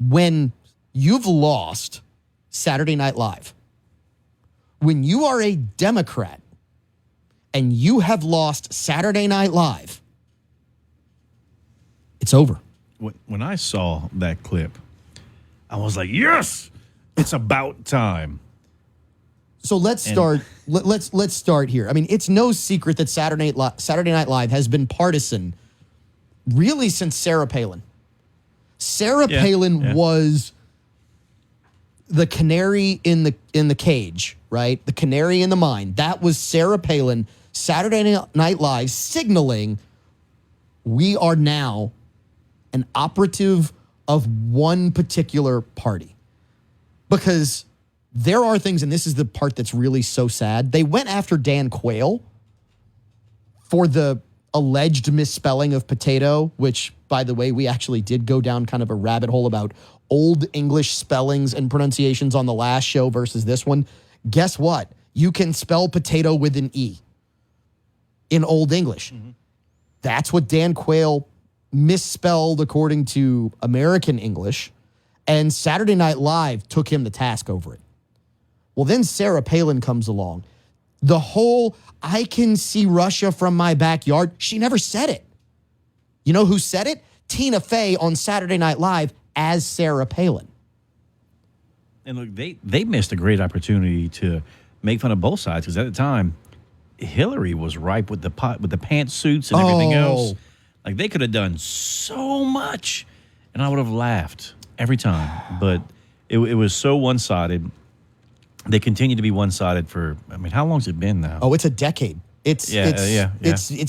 When you've lost Saturday Night Live, when you are a Democrat and you have lost Saturday Night Live, it's over. When I saw that clip, I was like, yes! It's about time. So let's start. Let's start here. I mean, it's no secret that Saturday Night Live has been partisan, really, since Sarah Palin. Sarah Palin was the canary in the cage, right? The canary in the mine. That was Sarah Palin. Saturday Night Live signaling we are now an operative of one particular party. Because there are things, and this is the part that's really so sad. They went after Dan Quayle for the alleged misspelling of potato, which, by the way, we actually did go down kind of a rabbit hole about old English spellings and pronunciations on the last show versus this one. Guess what? You can spell potato with an E in Old English. Mm-hmm. That's what Dan Quayle misspelled according to American English. And Saturday Night Live took him to task over it. Well, then Sarah Palin comes along. The whole, I can see Russia from my backyard, she never said it. You know who said it? Tina Fey on Saturday Night Live as Sarah Palin. And look, they missed a great opportunity to make fun of both sides, because at the time, Hillary was ripe with the pantsuits and everything else. Like, they could have done so much, and I would have laughed every time. But it was so one-sided. They continue to be one-sided for, I mean, how long's it been now? Oh, it's a decade. It's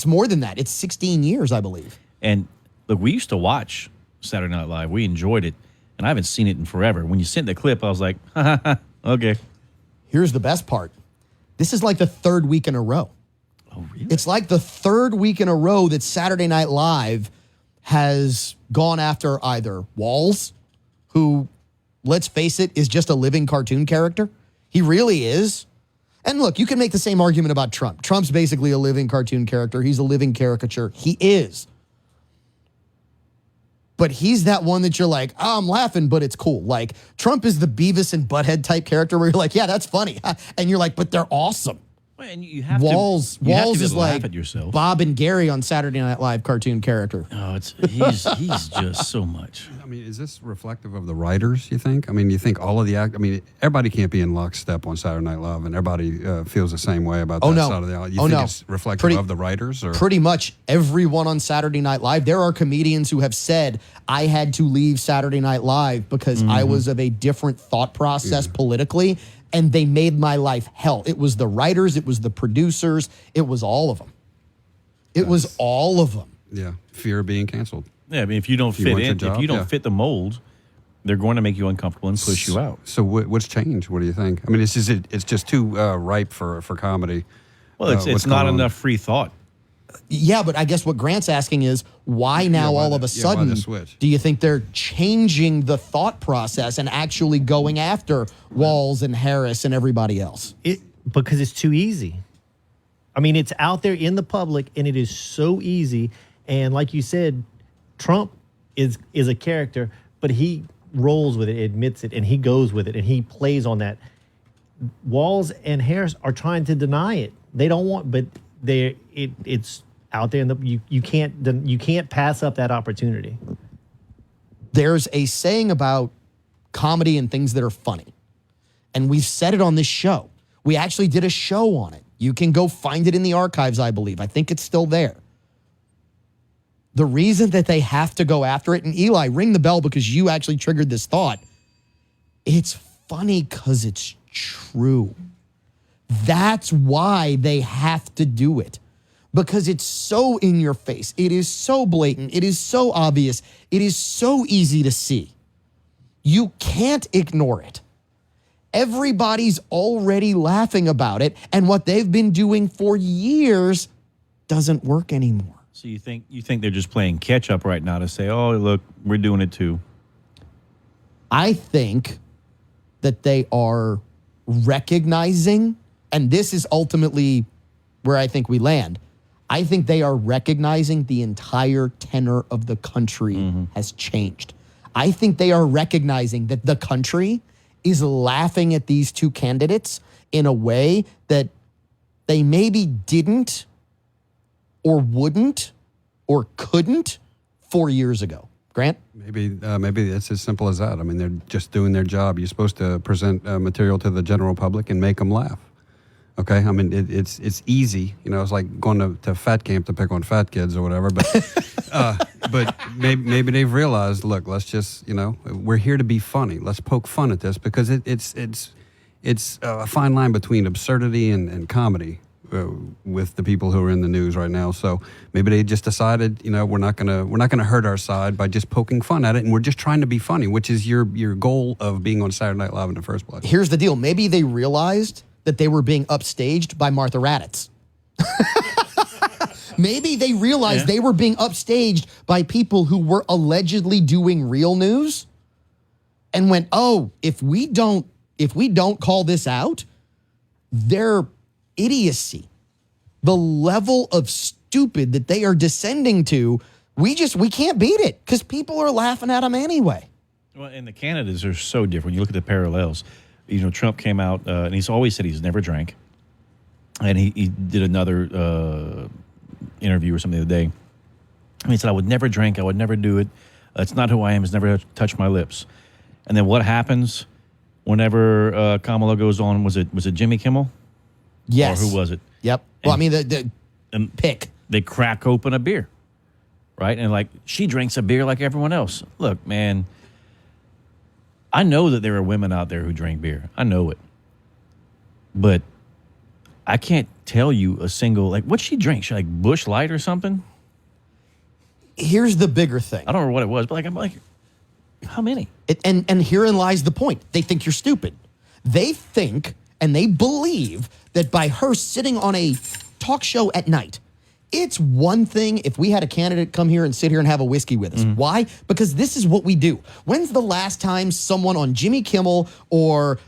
more than that. It's 16 years, I believe. And look, we used to watch Saturday Night Live. We enjoyed it, and I haven't seen it in forever. When you sent the clip, I was like, okay. Here's the best part. This is like the third week in a row. Oh, really? It's like the third week in a row that Saturday Night Live has gone after either Walls, who, let's face it, is just a living cartoon character. He really is. And look, you can make the same argument about Trump. Trump's basically a living cartoon character. He's a living caricature. He is. But he's that one that you're like, oh, I'm laughing, but it's cool. Like, Trump is the Beavis and Butthead type character where you're like, yeah, that's funny. And you're like, but they're awesome. Well, and you have Walls to, you have to Walls be able is to laugh like at yourself. Bob and Gary on Saturday Night Live cartoon character. Oh, he's just so much. I mean, is this reflective of the writers, you think? I mean, you think all of the everybody can't be in lockstep on Saturday Night Live, and everybody feels the same way about that side of the aisle. You think it's reflective of the writers? Or? Pretty much everyone on Saturday Night Live. There are comedians who have said, I had to leave Saturday Night Live because I was of a different thought process politically, and they made my life hell. It was the writers, it was the producers, it was all of them. It was all of them. Yeah, fear of being canceled. Yeah, I mean, if you don't fit in, if you don't fit the mold, they're going to make you uncomfortable and push you out. So what's changed? What do you think? I mean, it's just too ripe for comedy. Well, it's not enough free thought. Yeah, but I guess what Grant's asking is, why now all of a sudden do you think they're changing the thought process and actually going after Walls and Harris and everybody else? Because it's too easy. I mean, it's out there in the public, and it is so easy. And like you said, Trump is a character, but he rolls with it, admits it, and he goes with it, and he plays on that. Walls and Harris are trying to deny it. They don't want, but it's out there, and you can't pass up that opportunity. There's a saying about comedy and things that are funny, and we've said it on this show. We actually did a show on it. You can go find it in the archives, I believe. I think it's still there. The reason that they have to go after it, and Eli, ring the bell because you actually triggered this thought. It's funny because it's true. That's why they have to do it. Because it's so in your face. It is so blatant. It is so obvious. It is so easy to see. You can't ignore it. Everybody's already laughing about it, and what they've been doing for years doesn't work anymore. So you think they're just playing catch up right now to say, "Oh, look, we're doing it too." I think that they are recognizing, and this is ultimately where I think we land. I think they are recognizing the entire tenor of the country has changed. I think they are recognizing that the country is laughing at these two candidates in a way that they maybe didn't or wouldn't or couldn't 4 years ago. Grant? Maybe it's as simple as that. I mean, they're just doing their job. You're supposed to present material to the general public and make them laugh. Okay? I mean, it's easy. You know, it's like going to fat camp to pick on fat kids or whatever. But maybe they've realized, look, let's just, we're here to be funny. Let's poke fun at this because it's a fine line between absurdity and comedy. With the people who are in the news right now, so maybe they just decided, we're not gonna hurt our side by just poking fun at it, and we're just trying to be funny, which is your goal of being on Saturday Night Live in the first place. Here's the deal: maybe they realized that they were being upstaged by Martha Raddatz. Maybe they realized they were being upstaged by people who were allegedly doing real news, and went, "Oh, if we don't call this out, they're." Idiocy, the level of stupid that they are descending to, we can't beat it because people are laughing at them anyway. Well, and the candidates are so different. You look at the parallels. Trump came out and he's always said he's never drank, and he did another interview or something the other day. And he said, "I would never drink. I would never do it. It's not who I am. It's never touched my lips." And then what happens whenever Kamala goes on? Was it Jimmy Kimmel? Yes. Or who was it? Yep. Well, I mean, the pick. They crack open a beer, right? And she drinks a beer like everyone else. Look, man, I know that there are women out there who drink beer. I know it. But I can't tell you a single, what'd she drink? She Busch Light or something? Here's the bigger thing. I don't remember what it was, but I'm like, how many? And herein lies the point. They think you're stupid. They think and they believe that by her sitting on a talk show at night, it's one thing if we had a candidate come here and sit here and have a whiskey with us. Why? Because this is what we do. When's the last time someone on Jimmy Kimmel or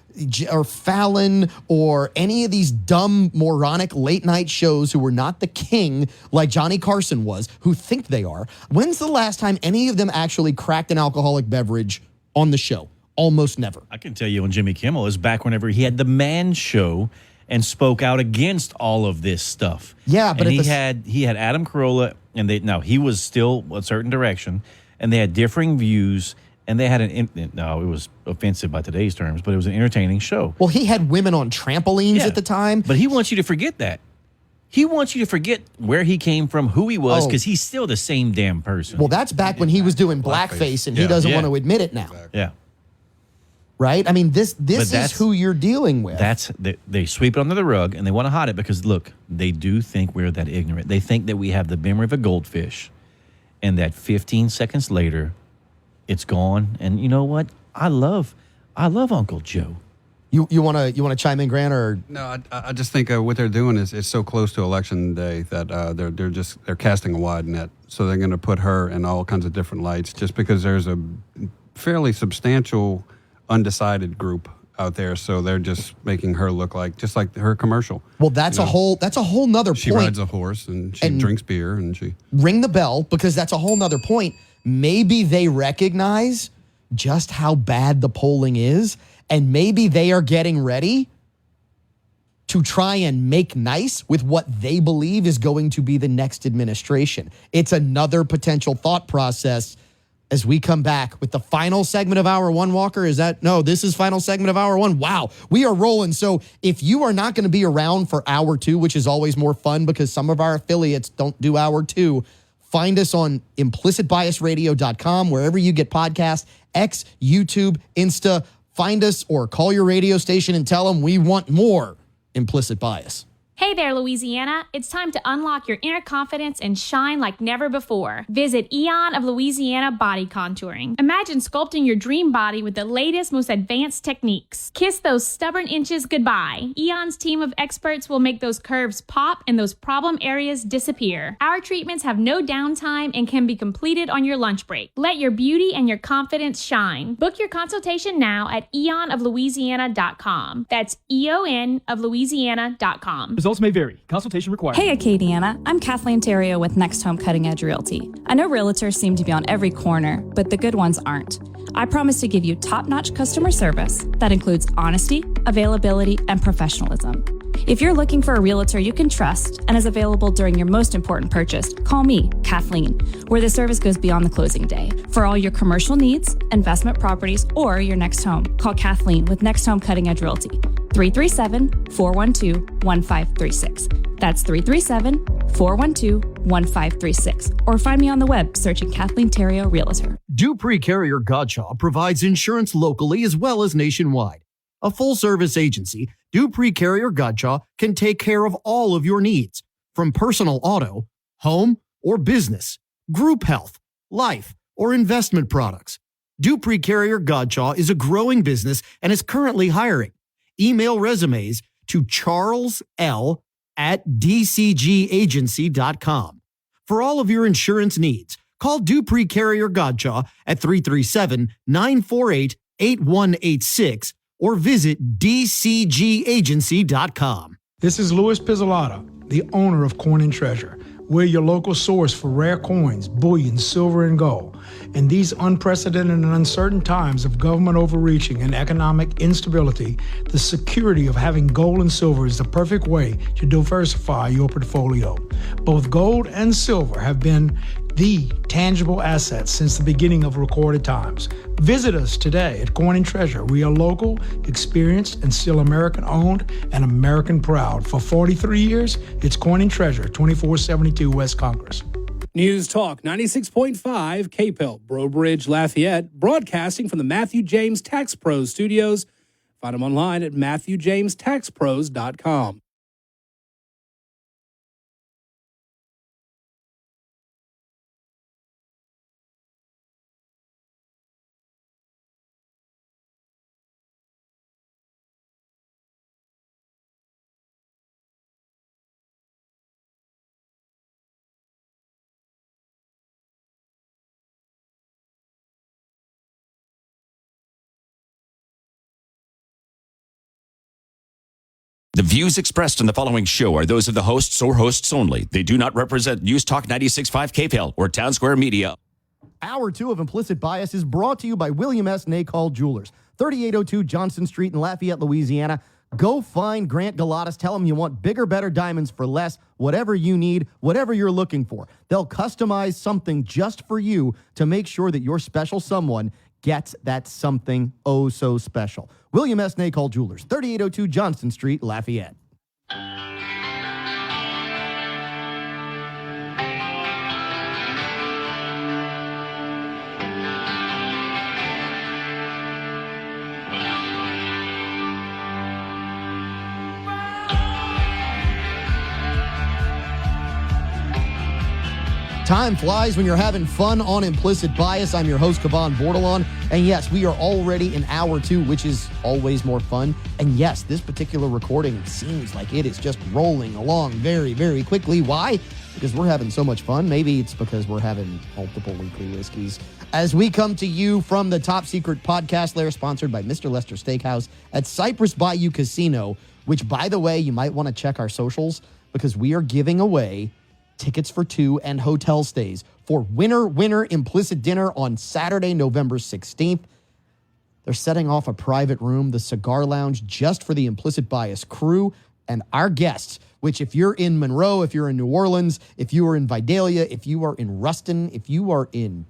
Fallon or any of these dumb, moronic late night shows who were not the king like Johnny Carson was, who think they are, when's the last time any of them actually cracked an alcoholic beverage on the show? Almost never. I can tell you on Jimmy Kimmel is back whenever he had the Man Show, and spoke out against all of this stuff. Yeah, but and he had Adam Carolla, and he was still a certain direction, and they had differing views, and they had it was offensive by today's terms, but it was an entertaining show. Well, he had women on trampolines at the time. But he wants you to forget that. He wants you to forget where he came from, who he was, because he's still the same damn person. Well, that's back when he was doing blackface, and he doesn't want to admit it now. Yeah. Right? I mean, this is who you're dealing with. They sweep it under the rug, and they want to hide it because, look, they do think we're that ignorant. They think that we have the memory of a goldfish, and that 15 seconds later, it's gone. And you know what? I love Uncle Joe. You want to chime in, Grant? Or no? I just think what they're doing is so close to election day that they're casting a wide net. So they're going to put her in all kinds of different lights just because there's a fairly substantial undecided group out there. So they're just making her look just like her commercial. Well, that's a whole nother point. She rides a horse and she drinks beer and she ring the bell because that's a whole nother point. Maybe they recognize just how bad the polling is. And maybe they are getting ready to try and make nice with what they believe is going to be the next administration. It's another potential thought process as we come back with the final segment of Hour 1, Walker. This is final segment of Hour 1. Wow, we are rolling. So if you are not going to be around for Hour 2, which is always more fun because some of our affiliates don't do Hour 2, find us on implicitbiasradio.com, wherever you get podcasts, X, YouTube, Insta. Find us or call your radio station and tell them we want more Implicit Bias. Hey there, Louisiana. It's time to unlock your inner confidence and shine like never before. Visit Eon of Louisiana Body Contouring. Imagine sculpting your dream body with the latest, most advanced techniques. Kiss those stubborn inches goodbye. Eon's team of experts will make those curves pop and those problem areas disappear. Our treatments have no downtime and can be completed on your lunch break. Let your beauty and your confidence shine. Book your consultation now at eonoflouisiana.com. That's EON of Louisiana.com. Results may vary. Consultation required. Hey, Acadiana. I'm Kathleen Terrio with Next Home Cutting Edge Realty. I know realtors seem to be on every corner, but the good ones aren't. I promise to give you top-notch customer service that includes honesty, availability, and professionalism. If you're looking for a realtor you can trust and is available during your most important purchase, call me, Kathleen, where the service goes beyond the closing day. For all your commercial needs, investment properties, or your next home, call Kathleen with Next Home Cutting Edge Realty, 337-412-1536. That's 337-412-1536. Or find me on the web searching Kathleen Terrio Realtor. Dupree Carrier Godshaw provides insurance locally as well as nationwide. A full-service agency, Dupree Carrier Godshaw can take care of all of your needs, from personal auto, home, or business, group health, life, or investment products. Dupree Carrier Godshaw is a growing business and is currently hiring. Email resumes to charlesl@dcgagency.com. For all of your insurance needs, call Dupree Carrier Godshaw at 337-948-8186 or visit dcgagency.com. This is Louis Pizzolata, the owner of Coin and Treasure. We're your local source for rare coins, bullion, silver, and gold. In these unprecedented and uncertain times of government overreaching and economic instability, the security of having gold and silver is the perfect way to diversify your portfolio. Both gold and silver have been the tangible assets since the beginning of recorded times. Visit us today at Coin and Treasure. We are local, experienced, and still American-owned and American-proud. For 43 years, it's Coin and Treasure, 2472 West Congress. News Talk 96.5 KPEL, Breaux Bridge, Lafayette, broadcasting from the Matthew James Tax Pros studios. Find them online at MatthewJamesTaxPros.com. The views expressed in the following show are those of the hosts or hosts only. They do not represent News Talk 96.5 KPEL or Town Square Media. Hour 2 of Implicit Bias is brought to you by William S. Nacall Jewelers, 3802 Johnson Street in Lafayette, Louisiana. Go find Grant Galatas. Tell him you want bigger, better diamonds for less, whatever you need, whatever you're looking for. They'll customize something just for you to make sure that your special someone gets that something oh so special. William S. Nacol Jewelers, 3802 Johnston Street, Lafayette. Time flies when you're having fun on Implicit Bias. I'm your host, Cavan Bordelon. And yes, we are already in hour 2, which is always more fun. And yes, this particular recording seems like it is just rolling along very, very quickly. Why? Because we're having so much fun. Maybe it's because we're having multiple weekly whiskeys. As we come to you from the Top Secret Podcast Lair, sponsored by Mr. Lester Steakhouse at Cypress Bayou Casino, which, by the way, you might want to check our socials because we are giving away tickets for 2 and hotel stays for Winner Implicit Dinner on Saturday, November 16th. They're setting off a private room, the Cigar Lounge, just for the Implicit Bias crew and our guests, which if you're in Monroe, if you're in New Orleans, if you are in Vidalia, if you are in Ruston, if you are in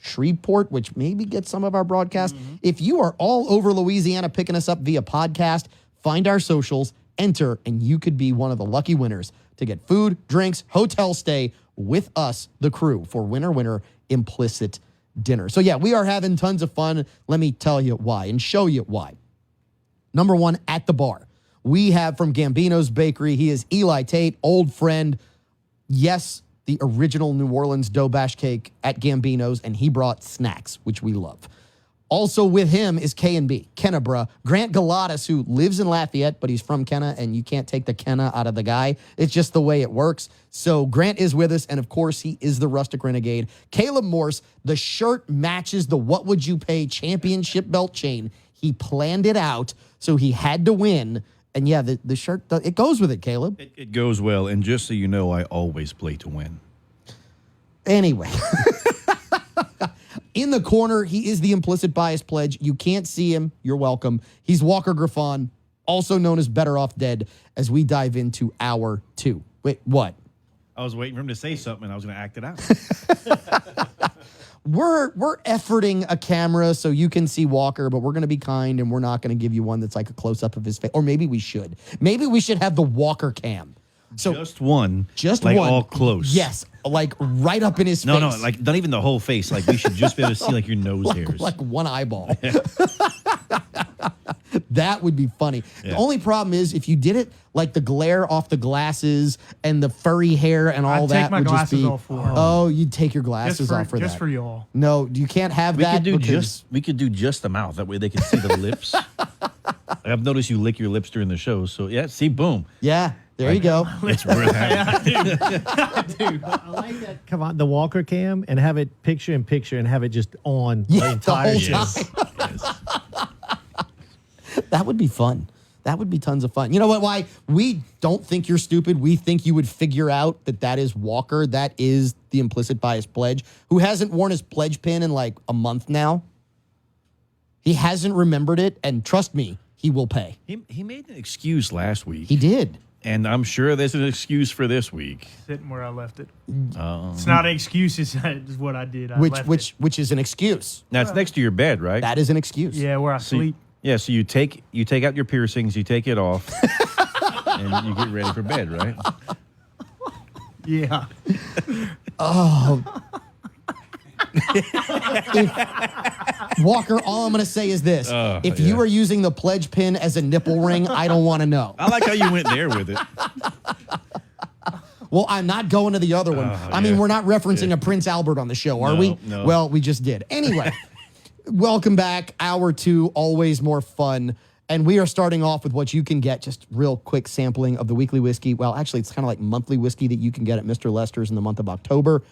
Shreveport, which maybe gets some of our broadcast, if you are all over Louisiana picking us up via podcast, find our socials, enter, and you could be one of the lucky winners to get food, drinks, hotel stay with us, the crew, for Winner Implicit Dinner. So yeah, we are having tons of fun. Let me tell you why and show you why. Number one, at the bar, we have from Gambino's Bakery. He is Eli Tate, old friend. Yes, the original New Orleans dough bash cake at Gambino's, and he brought snacks, which we love. Also with him is K&B, Kennebra, Grant Galatas, who lives in Lafayette, but he's from Kenna, and you can't take the Kenna out of the guy. It's just the way it works. So Grant is with us, and of course, he is the Rustic Renegade. Caleb Morse, the shirt matches the What Would You Pay championship belt chain. He planned it out, so he had to win. And yeah, the shirt, it goes with it, Caleb. It goes well, and just so you know, I always play to win. Anyway. In the corner, he is the Implicit Bias Pledge. You can't see him. You're welcome. He's Walker Griffon, also known as Better Off Dead, as we dive into hour 2. Wait, what? I was waiting for him to say something, and I was going to act it out. We're efforting a camera so you can see Walker, but we're going to be kind, and we're not going to give you one that's like a close-up of his face. Or maybe we should. Maybe we should have the Walker cam. So just one. Just like one. All close. Yes. Like right up in his face. No, like not even the whole face. Like we should just be able to see like your nose hairs. Like one eyeball. That would be funny. Yeah. The only problem is if you did it like the glare off the glasses and the furry hair and all I'd that take my would just be. glasses off for it. Oh, you'd take your glasses off for that. Just for y'all. No, you can't have that. We could do just the mouth. That way they can see the lips. I've noticed you lick your lips during the show. So yeah, see, boom. Yeah. There you go. It's worth having. Dude, I like that. Come on, the Walker cam and have it picture in picture and have it just on Yeah, the entire the whole time. That would be fun. That would be tons of fun. You know what? Why we don't think you're stupid. We think you would figure out that is Walker. That is the Implicit Bias Pledge, who hasn't worn his pledge pin in like a month now. He hasn't remembered it, and trust me, he will pay. He made an excuse last week. He did. And I'm sure there's an excuse for this week. Sitting where I left it. It's not an excuse. It's what I did. Which is an excuse. Now it's next to your bed, right? That is an excuse. Yeah, where I sleep. So you take out your piercings, you take it off, and you get ready for bed, right? Yeah. Oh. Walker, all I'm going to say is this. If you are using the pledge pin as a nipple ring, I don't want to know. I like how you went there with it. Well, I'm not going to the other one. I mean, we're not referencing a Prince Albert on the show, are we? No. Well, we just did. Anyway, welcome back. Hour 2, always more fun. And we are starting off with what you can get, just real quick sampling of the weekly whiskey. Well, actually, it's kind of like monthly whiskey that you can get at Mr. Lester's in the month of October.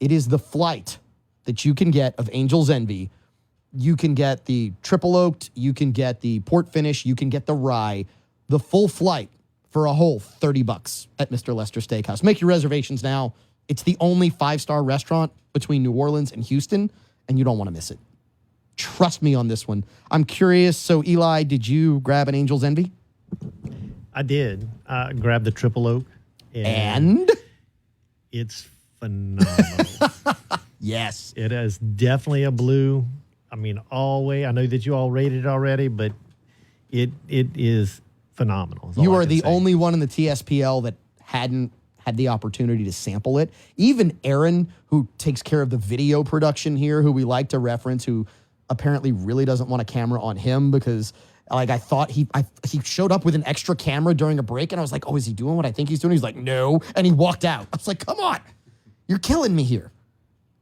It is the flight that you can get of Angel's Envy. You can get the triple oaked, you can get the port finish, you can get the rye, the full flight for a whole $30 at Mr. Lester Steakhouse. Make your reservations now. It's the only 5-star restaurant between New Orleans and Houston, and you don't want to miss it. Trust me on this one. I'm curious. So, Eli, did you grab an Angel's Envy? I did. I grabbed the triple oak. And? It's phenomenal. Yes. It is definitely a blue. I mean, all way. I know that you all rated it already, but it is phenomenal. You are the only one in the TSPL that hadn't had the opportunity to sample it. Even Aaron, who takes care of the video production here, who we like to reference, who apparently really doesn't want a camera on him because, like, I thought he showed up with an extra camera during a break, and I was like, oh, is he doing what I think he's doing? He's like, no. And he walked out. I was like, come on. You're killing me here.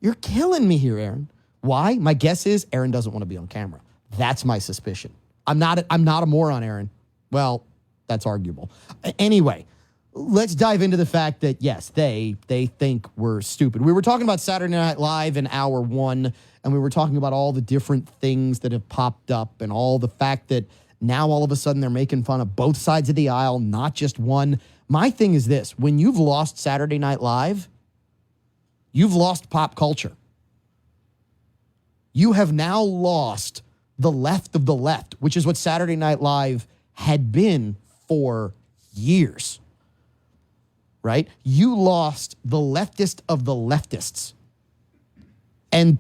You're killing me here, Aaron. Why? My guess is Aaron doesn't want to be on camera. That's my suspicion. I'm not a moron, Aaron. Well, that's arguable. Anyway, let's dive into the fact that, yes, they think we're stupid. We were talking about Saturday Night Live in hour one, and we were talking about all the different things that have popped up and all the fact that now all of a sudden they're making fun of both sides of the aisle, not just one. My thing is this. When you've lost Saturday Night Live, you've lost pop culture. You have now lost the left of the left, which is what Saturday Night Live had been for years, right? You lost the leftist of the leftists. And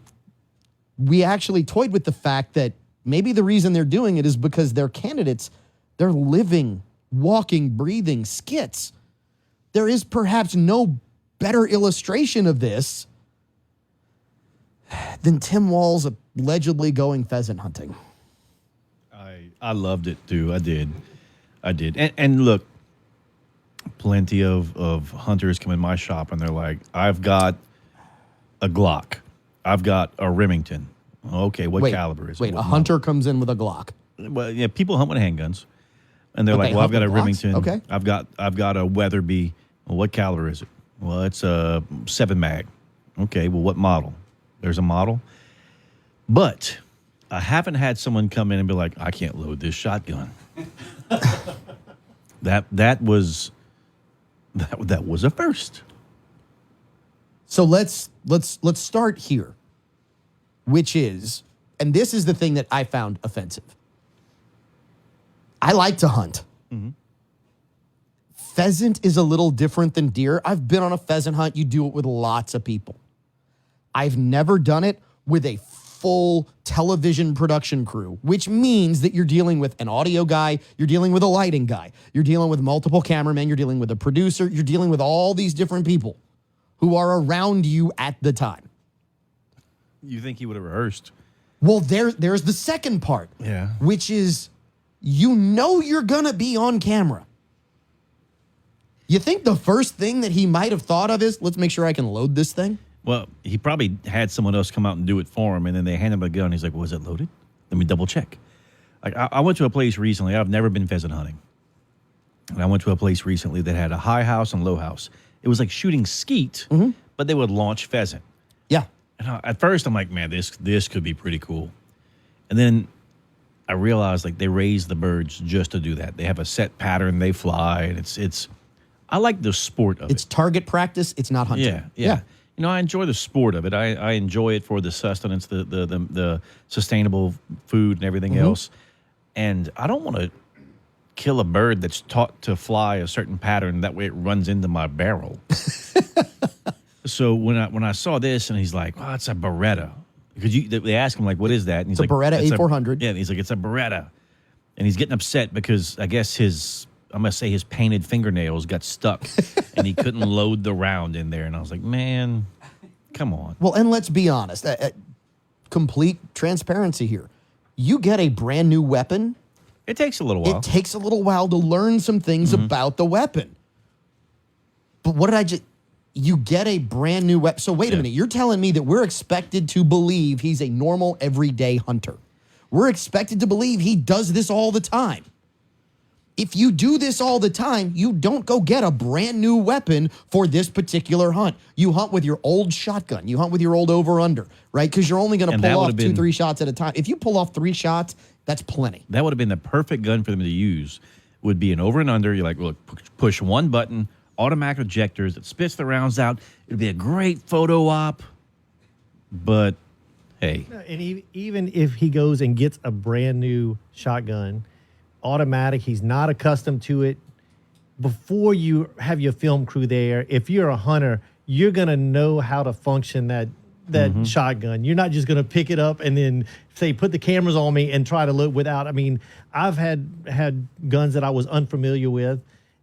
we actually toyed with the fact that maybe the reason they're doing it is because their candidates, they're living, walking, breathing skits. There is perhaps no better illustration of this than Tim Walz allegedly going pheasant hunting. I loved it too. I did. And look, plenty of hunters come in my shop and they're like, I've got a Glock. I've got a Remington. Okay, what caliber is it? Wait, a hunter comes in with a Glock. Well, yeah, people hunt with handguns. And they're But like, they well, I've hunt got a with Glocks? Remington. Okay. I've got a Weatherby. Well, what caliber is it? Well, it's a 7 mag. Okay, well, what model? There's a model. But I haven't had someone come in and be like, I can't load this shotgun. that was a first. So let's start here, which is, and this is the thing that I found offensive. I like to hunt. Mm-hmm. Pheasant is a little different than deer. I've been on a pheasant hunt. You do it with lots of people. I've never done it with a full television production crew, which means that you're dealing with an audio guy, you're dealing with a lighting guy, you're dealing with multiple cameramen, you're dealing with a producer, you're dealing with all these different people who are around you at the time. You think he would have rehearsed? Well, there's the second part, Yeah. which is you know you're going to be on camera. You think the first thing that he might have thought of is, let's make sure I can load this thing? Well, he probably had someone else come out and do it for him, and then they hand him a gun. He's like, was it loaded? Let me double check. Like I went to a place recently. I've never been pheasant hunting. And I went to a place recently that had a high house and low house. It was like shooting skeet, but they would launch pheasant. Yeah. And at first, I'm like, man, this could be pretty cool. And then I realized, like, they raise the birds just to do that. They have a set pattern. They fly. And it's I like the sport of it. It's target practice. It's not hunting. Yeah. You know, I enjoy the sport of it. I enjoy it for the sustenance, the sustainable food and everything else. And I don't want to kill a bird that's taught to fly a certain pattern. That way it runs into my barrel. So when I saw this and he's like, oh, it's a Beretta. Because they ask him, like, what is that? And he's It's a like, Beretta A400. Yeah, and he's like, it's a Beretta. And he's getting upset because I guess his painted fingernails got stuck and he couldn't load the round in there. And I was like, man, come on. Well, and let's be honest, complete transparency here. You get a brand new weapon. It takes a little while. It takes a little while to learn some things about the weapon. But what did I just... You get a brand new weapon. So wait a minute. You're telling me that we're expected to believe he's a normal, everyday hunter. We're expected to believe he does this all the time. If you do this all the time, you don't go get a brand new weapon for this particular hunt. You hunt with your old shotgun. You hunt with your old over-under, right? Because you're only going to pull off 2-3 shots at a time. If you pull off 3 shots, that's plenty. That would have been the perfect gun for them to use. Would be an over and under. You're like, look, push one button, automatic ejectors that spits the rounds out. It'd be a great photo op. But hey, and even if he goes and gets a brand new shotgun, automatic, he's not accustomed to it. before you have your film crew there, if you're a hunter, you're going to know how to function that shotgun. You're not just going to pick it up and then say, put the cameras on me and try to look without. I mean, I've had guns that I was unfamiliar with,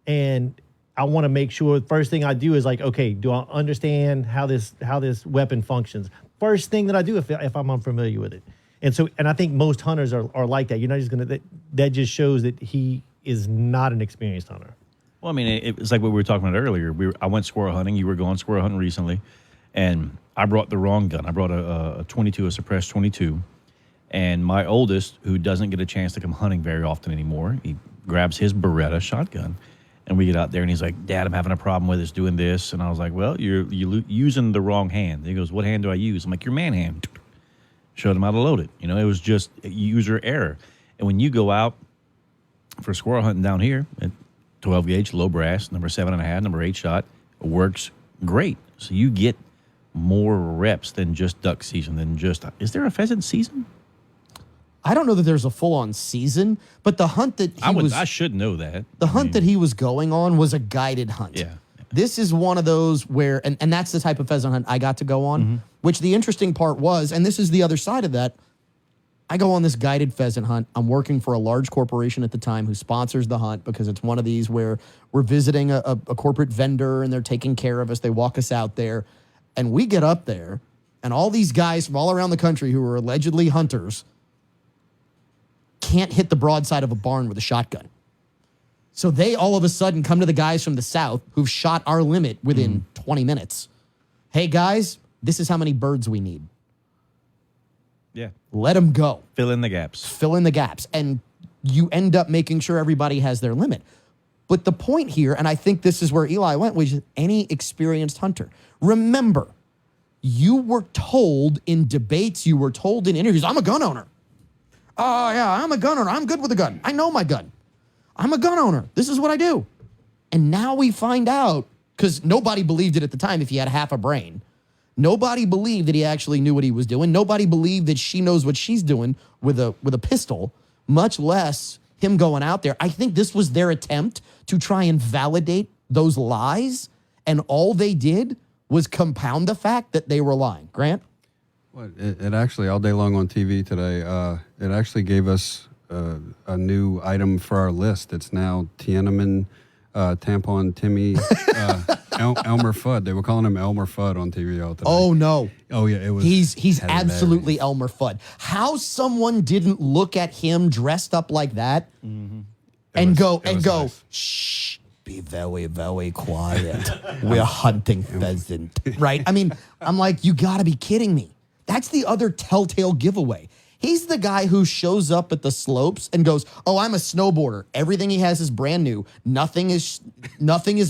and I want to make sure the first thing I do is like, okay, do I understand how this weapon functions? First thing that I do if I'm unfamiliar with it. And I think most hunters are like that. You're not just going to, that just shows that he is not an experienced hunter. Well, I mean, it's like what we were talking about earlier. I went squirrel hunting. You were going squirrel hunting recently, and I brought the wrong gun. I brought a 22, a suppressed 22, and my oldest, who doesn't get a chance to come hunting very often anymore, he grabs his Beretta shotgun, and we get out there, and he's like, "Dad, I'm having a problem with this, doing this," and I was like, "Well, you're using the wrong hand." He goes, "What hand do I use?" I'm like, "Your man hand." Showed him how to load it. You know, it was just user error. And when you go out for squirrel hunting down here, 12 gauge, low brass, number 7.5, number 8 shot, it works great. So you get more reps than just duck season, is there a pheasant season? I don't know that there's a full-on season, but the hunt that I should know that. The hunt that he was going on was a guided hunt. Yeah. This is one of those where, and that's the type of pheasant hunt I got to go on, which the interesting part was, and this is the other side of that, I go on this guided pheasant hunt. I'm working for a large corporation at the time who sponsors the hunt because it's one of these where we're visiting a corporate vendor and they're taking care of us. They walk us out there, and we get up there, and all these guys from all around the country who are allegedly hunters can't hit the broadside of a barn with a shotgun. So they all of a sudden come to the guys from the south who've shot our limit within 20 minutes. Hey, guys, this is how many birds we need. Yeah. Let them go. Fill in the gaps. Fill in the gaps. And you end up making sure everybody has their limit. But the point here, and I think this is where Eli went, which is any experienced hunter. Remember, you were told in debates, you were told in interviews, I'm a gun owner. Oh, yeah, I'm a gun owner. I'm good with a gun. I know my gun. I'm a gun owner. This is what I do. And now we find out, because nobody believed it at the time if he had half a brain. Nobody believed that he actually knew what he was doing. Nobody believed that she knows what she's doing with a pistol, much less him going out there. I think this was their attempt to try and validate those lies, and all they did was compound the fact that they were lying. Grant? Well, it actually, all day long on TV today, it actually gave us a new item for our list. It's now Tiananmen, Tampon Timmy, Elmer Fudd. They were calling him Elmer Fudd on TV all the time. Oh, no. Oh, yeah, it was. He's absolutely Elmer Fudd. How someone didn't look at him dressed up like that and go, nice. Shh, be very, very quiet. We're hunting pheasant, right? I mean, I'm like, you got to be kidding me. That's the other telltale giveaway. He's the guy who shows up at the slopes and goes, "Oh, I'm a snowboarder. Everything he has is brand new. Nothing is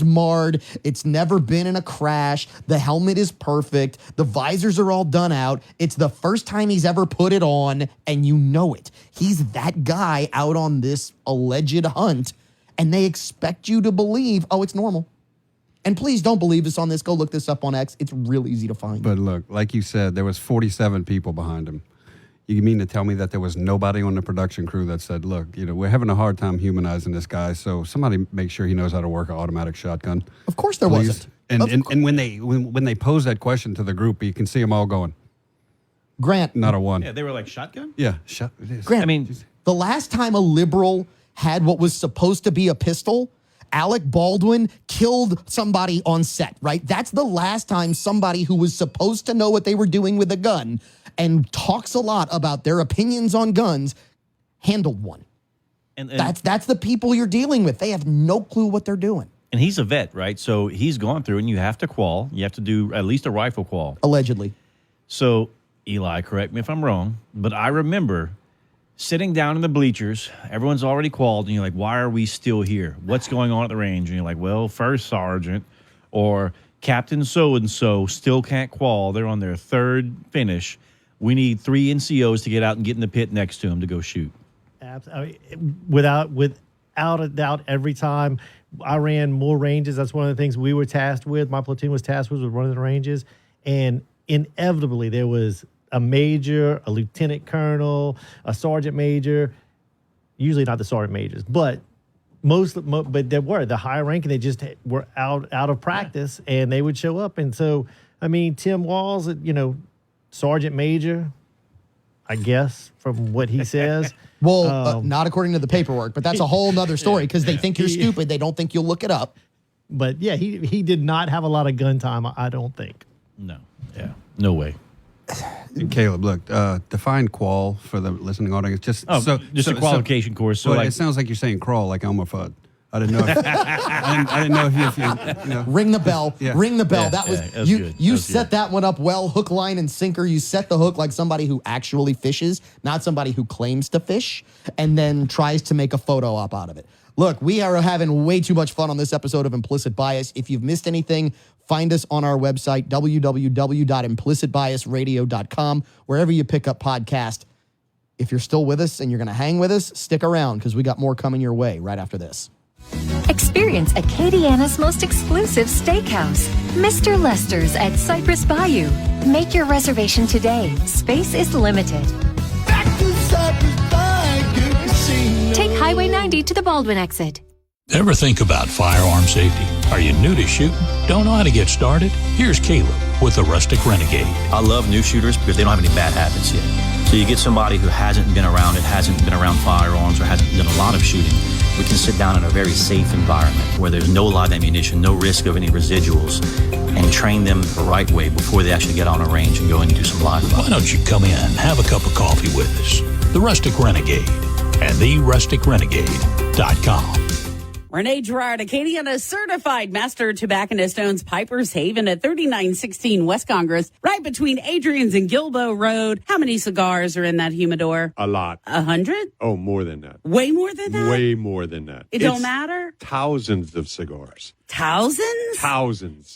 marred. It's never been in a crash. The helmet is perfect. The visors are all done out. It's the first time he's ever put it on, and you know it. He's that guy out on this alleged hunt, and they expect you to believe, oh, it's normal. And please don't believe us on this. Go look this up on X. It's real easy to find. But look, like you said, there was 47 people behind him. You mean to tell me that there was nobody on the production crew that said, look, we're having a hard time humanizing this guy, so somebody make sure he knows how to work an automatic shotgun? Of course there wasn't. And when they posed that question to the group, you can see them all going, Grant. Not a one. Yeah, they were like, shotgun? Yeah, it is. Grant, I mean, the last time a liberal had what was supposed to be a pistol, Alec Baldwin killed somebody on set, right? That's the last time somebody who was supposed to know what they were doing with a gun and talks a lot about their opinions on guns handled one. And that's the people you're dealing with. They have no clue what they're doing. And he's a vet, right? So he's gone through, and you have to qual. You have to do at least a rifle qual. Allegedly. So, Eli, correct me if I'm wrong, but I remember sitting down in the bleachers, everyone's already qualled, and you're like, why are we still here? What's going on at the range? And you're like, well, First Sergeant or Captain so-and-so still can't qual. They're on their third finish. We need 3 NCOs to get out and get in the pit next to him to go shoot. Without a doubt, every time I ran more ranges, that's one of the things we were tasked with. My platoon was tasked with running the ranges, and inevitably there was a major, a lieutenant colonel, a sergeant major, usually not the sergeant majors, but but they were the higher ranking. They just were out of practice, and they would show up. And so, I mean, Tim Walls, Sergeant Major, I guess, from what he says. Well, not according to the paperwork, but that's a whole nother story because they think you're stupid. They don't think you'll look it up. But yeah, he did not have a lot of gun time, I don't think. No. Yeah. No way. Caleb, look, define qual for the listening audience. Just a qualification course. So well, it sounds like you're saying crawl, like Elmer Fudd. I didn't know. I didn't know if you Ring the bell. Yeah. Ring the bell. Yeah, that was that was you. good. You That was set that one up well. Hook, line, and sinker. You set the hook like somebody who actually fishes, not somebody who claims to fish and then tries to make a photo op out of it. Look, we are having way too much fun on this episode of Implicit Bias. If you've missed anything, find us on our website, www.implicitbiasradio.com, wherever you pick up podcast. If you're still with us and you're going to hang with us, stick around because we got more coming your way right after this. Experience Acadiana's most exclusive steakhouse, Mr. Lester's at Cypress Bayou. Make your reservation today. Space is limited. Take Highway 90 to the Baldwin exit. Ever think about firearm safety? Are you new to shooting? Don't know how to get started? Here's Caleb with the Rustic Renegade. I love new shooters because they don't have any bad habits yet. So you get somebody who hasn't been around firearms, or hasn't done a lot of shooting. We can sit down in a very safe environment where there's no live ammunition, no risk of any residuals, and train them the right way before they actually get on a range and go in and do some live fire. Why don't you come in and have a cup of coffee with us? The Rustic Renegade and therusticrenegade.com. Renee Gerard, Acadiana certified master tobacconist, owns Piper's Haven at 3916 West Congress, right between Adrian's and Gilboa Road. How many cigars are in that humidor? A lot. 100? Oh, more than that. Way more than that? Way more than that. It don't matter? Thousands of cigars. Thousands?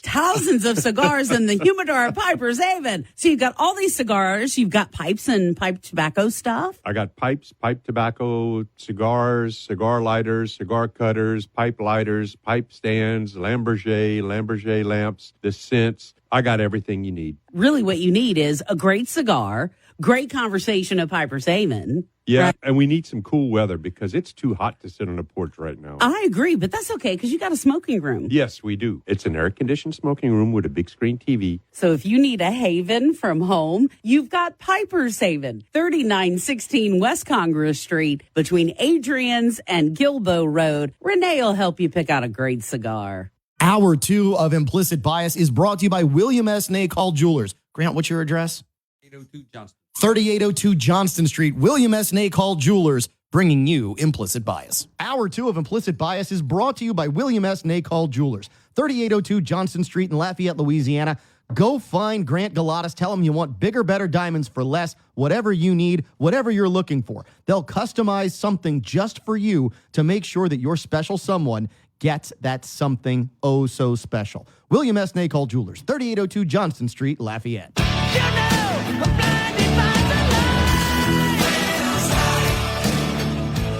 Thousands of cigars in the humidor at Piper's Haven. So you've got all these cigars. You've got pipes and pipe tobacco stuff. I got pipes, pipe tobacco, cigars, cigar lighters, cigar cutters, pipe lighters, pipe stands, Lamborghini lamps, the scents. I got everything you need. Really what you need is a great cigar, great conversation at Piper's Haven. Yeah, right? And we need some cool weather because it's too hot to sit on a porch right now. I agree, but that's okay because you got a smoking room. Yes, we do. It's an air-conditioned smoking room with a big screen TV. So if you need a haven from home, you've got Piper's Haven, 3916 West Congress Street, between Adrian's and Gilboa Road. Renee will help you pick out a great cigar. Hour 2 of Implicit Bias is brought to you by William S. Nacall Jewelers. Grant, what's your address? 802 Johnston. 3802 Johnston Street, William S. Nacall Jewelers, bringing you Implicit Bias. Hour 2 of Implicit Bias is brought to you by William S. Nacall Jewelers, 3802 Johnston Street in Lafayette, Louisiana. Go find Grant Galatas. Tell him you want bigger, better diamonds for less, whatever you need, whatever you're looking for. They'll customize something just for you to make sure that your special someone gets that something oh so special. William S. Nacall Jewelers, 3802 Johnston Street, Lafayette.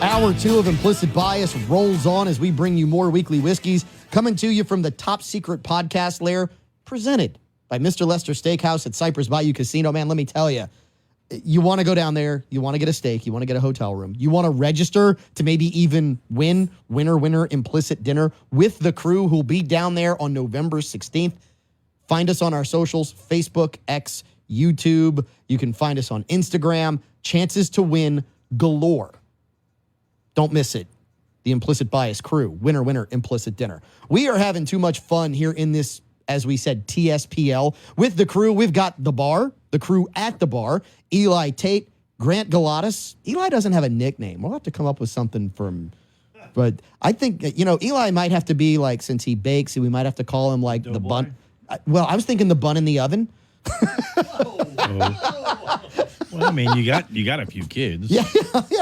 Hour 2 of Implicit Bias rolls on as we bring you more weekly whiskeys, coming to you from the top secret podcast lair, presented by Mr. Lester Steakhouse at Cypress Bayou Casino. Man, let me tell you, you want to go down there, you want to get a steak, you want to get a hotel room, you want to register to maybe even win winner implicit dinner with the crew who'll be down there on November 16th. Find us on our socials, Facebook, X, YouTube. You can find us on Instagram. Chances to win galore. Don't miss it. The Implicit Bias crew. Winner, implicit dinner. We are having too much fun here in this, as we said, TSPL. With the crew, we've got the bar, the crew at the bar, Eli Tate, Grant Galatas. Eli doesn't have a nickname. We'll have to come up with something from... But I think, Eli might have to be like, since he bakes, we might have to call him like the bun. Well, I was thinking the bun in the oven. Well, I mean, you got a few kids. Yeah,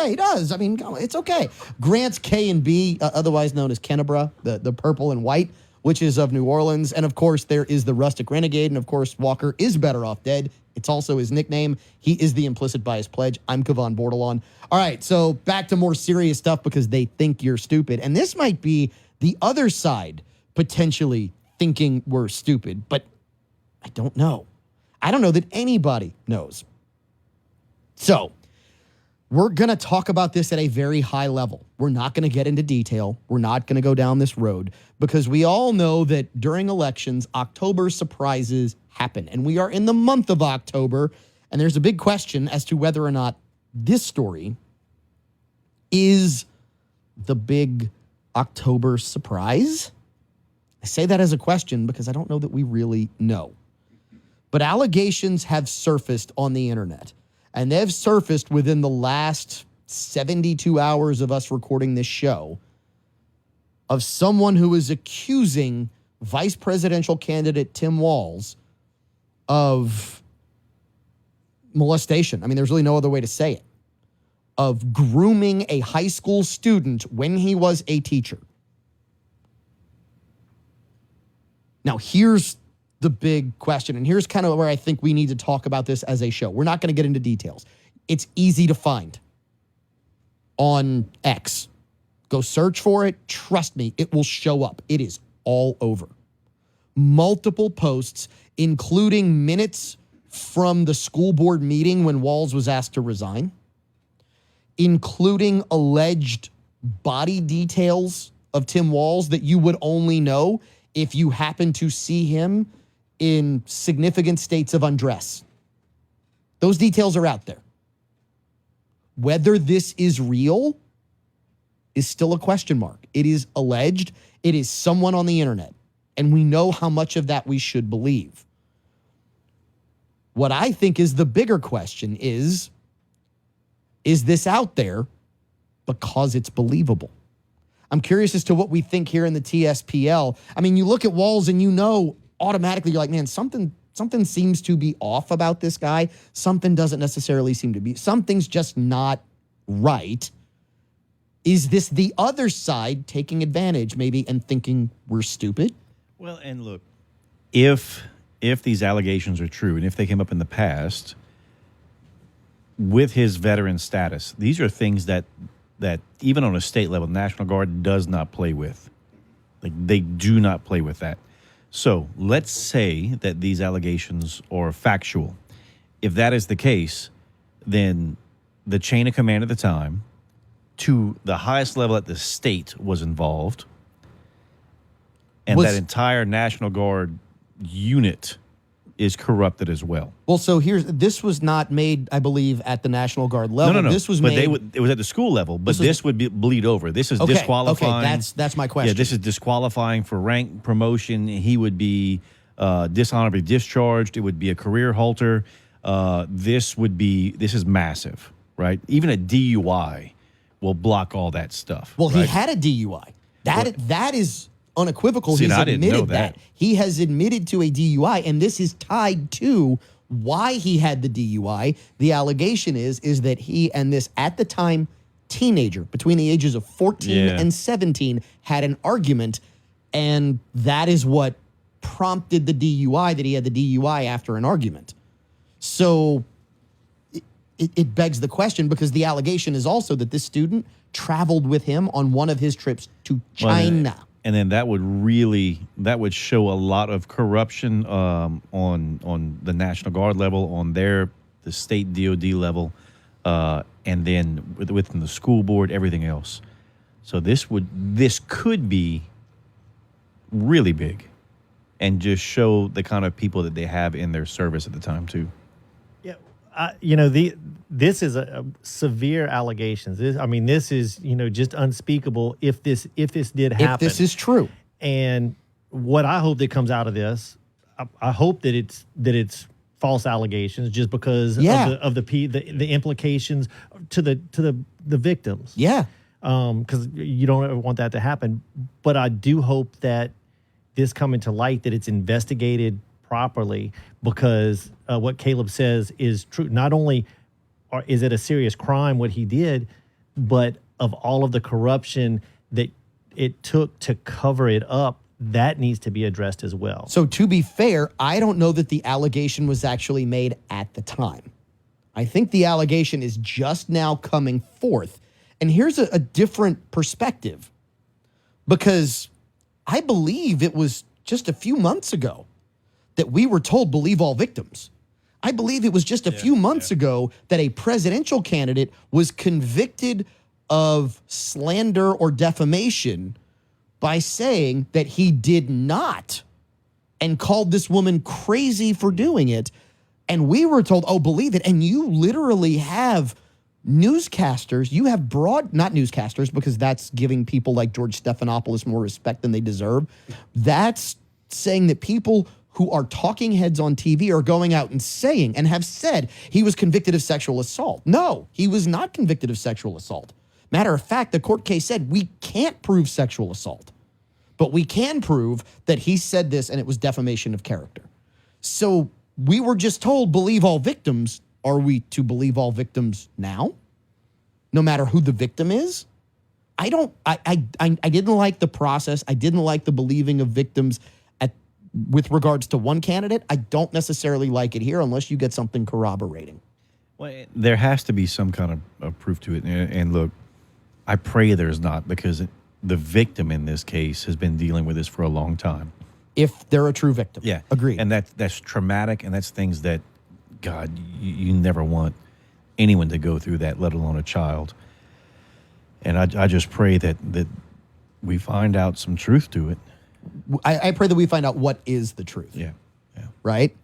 he does. I mean, it's okay. Grant's K&B, otherwise known as Kennebra, the purple and white, which is of New Orleans. And, of course, there is the Rustic Renegade. And, of course, Walker is better off dead. It's also his nickname. He is the Implicit Bias Pledge. I'm Cavan Bordelon. All right, so back to more serious stuff because they think you're stupid. And this might be the other side potentially thinking we're stupid, but I don't know. I don't know that anybody knows. So, We're going to talk about this at a very high level. We're not going to get into detail. We're not going to go down this road because we all know that during elections, October surprises happen. And we are in the month of October, and there's a big question as to whether or not this story is the big October surprise. I say that as a question because I don't know that we really know. But allegations have surfaced on the internet. And they've surfaced within the last 72 hours of us recording this show of someone who is accusing vice presidential candidate Tim Walz of molestation. I mean, there's really no other way to say it. Of grooming a high school student when he was a teacher. Now, here's the big question, and here's kind of where I think we need to talk about this as a show. We're not going to get into details. It's easy to find on X. Go search for it. Trust me, it will show up. It is all over. Multiple posts, including minutes from the school board meeting when Walz was asked to resign, including alleged body details of Tim Walz that you would only know if you happen to see him in significant states of undress. Those details are out there. Whether this is real is still a question mark. It is alleged. It is someone on the internet. And we know how much of that we should believe. What I think is the bigger question is this out there because it's believable? I'm curious as to what we think here in the TSPL. I mean, you look at Walz and you know automatically you're like, man, something seems to be off about this guy. Something doesn't necessarily seem to be. Something's just not right. Is this the other side taking advantage maybe and thinking we're stupid? Well, and look, if these allegations are true and if they came up in the past with his veteran status, these are things that even on a state level, National Guard does not play with. Like, they do not play with that. So let's say that these allegations are factual. If that is the case, then the chain of command at the time to the highest level at the state was involved. And that entire National Guard unit is corrupted as well. Well, so this was not made, I believe, at the National Guard level. No. This was but made. It was at the school level, but this would bleed over. This is disqualifying. Okay, that's my question. Yeah, this is disqualifying for rank promotion. He would be dishonorably discharged. It would be a career halter. This is massive, right? Even a DUI will block all that stuff. Well, right? he had a DUI. That is unequivocal. See, He's I didn't know admitted that. He has admitted to a DUI, and this is tied to why he had the DUI. The allegation is that he and this, at the time, teenager between the ages of 14 and 17 had an argument, and that is what prompted the DUI, that he had the DUI after an argument. So it begs the question, because the allegation is also that this student traveled with him on one of his trips to China. And then that would show a lot of corruption on the National Guard level, on the state DOD level, and then within the school board, everything else. So this could be really big, and just show the kind of people that they have in their service at the time too. Yeah, this is a severe allegations. This is just unspeakable. If this did happen, if this is true, and what I hope that comes out of this, I hope that it's false allegations, just because of the implications to the victims. Yeah, because you don't ever want that to happen. But I do hope that this coming to light, that it's investigated properly, because what Caleb says is true. Not only is it a serious crime what he did, but of all of the corruption that it took to cover it up, that needs to be addressed as well. So to be fair, I don't know that the allegation was actually made at the time. I think the allegation is just now coming forth. And here's a different perspective, because I believe it was just a few months ago that we were told believe all victims. I believe it was just a few months ago that a presidential candidate was convicted of slander or defamation by saying that he did not and called this woman crazy for doing it. And we were told, oh, believe it. And you literally have newscasters, you have not newscasters, because that's giving people like George Stephanopoulos more respect than they deserve. That's saying that people who are talking heads on TV are going out and saying and have said he was convicted of sexual assault. No, he was not convicted of sexual assault. Matter of fact, the court case said we can't prove sexual assault, but we can prove that he said this and it was defamation of character. So we were just told, believe all victims. Are we to believe all victims now? No matter who the victim is? I didn't like the process. I didn't like the believing of victims with regards to one candidate. I don't necessarily like it here unless you get something corroborating. Well, there has to be some kind of proof to it. And look, I pray there's not, because the victim in this case has been dealing with this for a long time. If they're a true victim. Yeah. Agreed. And that's traumatic, and that's things that, God, you never want anyone to go through that, let alone a child. And I just pray that we find out some truth to it. I pray that we find out what is the truth. Yeah. Right?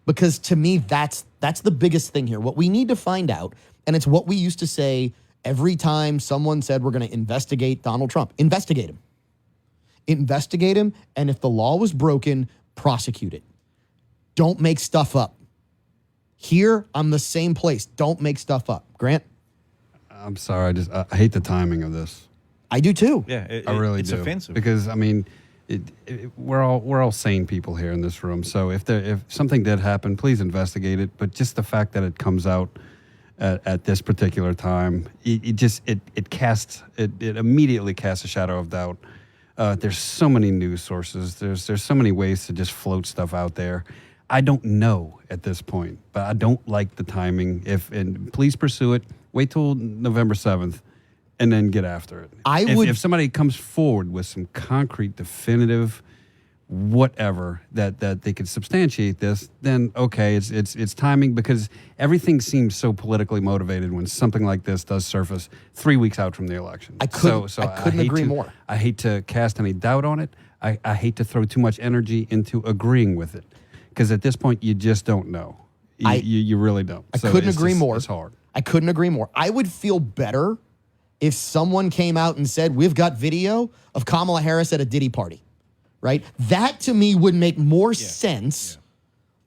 Because to me, that's the biggest thing here. What we need to find out, and it's what we used to say every time someone said we're going to investigate Donald Trump. Investigate him. Investigate him, and if the law was broken, prosecute it. Don't make stuff up. Here, I'm the same place. Don't make stuff up. Grant? I'm sorry. I hate the timing of this. I do too. Yeah, I really it's do. offensive. Because, I mean, we're all sane people here in this room. So if something did happen, please investigate it. But just the fact that it comes out at this particular time, it immediately casts a shadow of doubt. There's so many news sources. There's so many ways to just float stuff out there. I don't know at this point, but I don't like the timing. And please pursue it. Wait till November 7th, and then get after it. If somebody comes forward with some concrete, definitive, whatever that they could substantiate this, then okay, it's timing, because everything seems so politically motivated when something like this does surface 3 weeks out from the election. I couldn't agree more. I hate to cast any doubt on it. I hate to throw too much energy into agreeing with it, because at this point you just don't know. You really don't. I couldn't agree more. It's hard. I couldn't agree more. I would feel better if someone came out and said, we've got video of Kamala Harris at a Diddy party, right? That to me would make more sense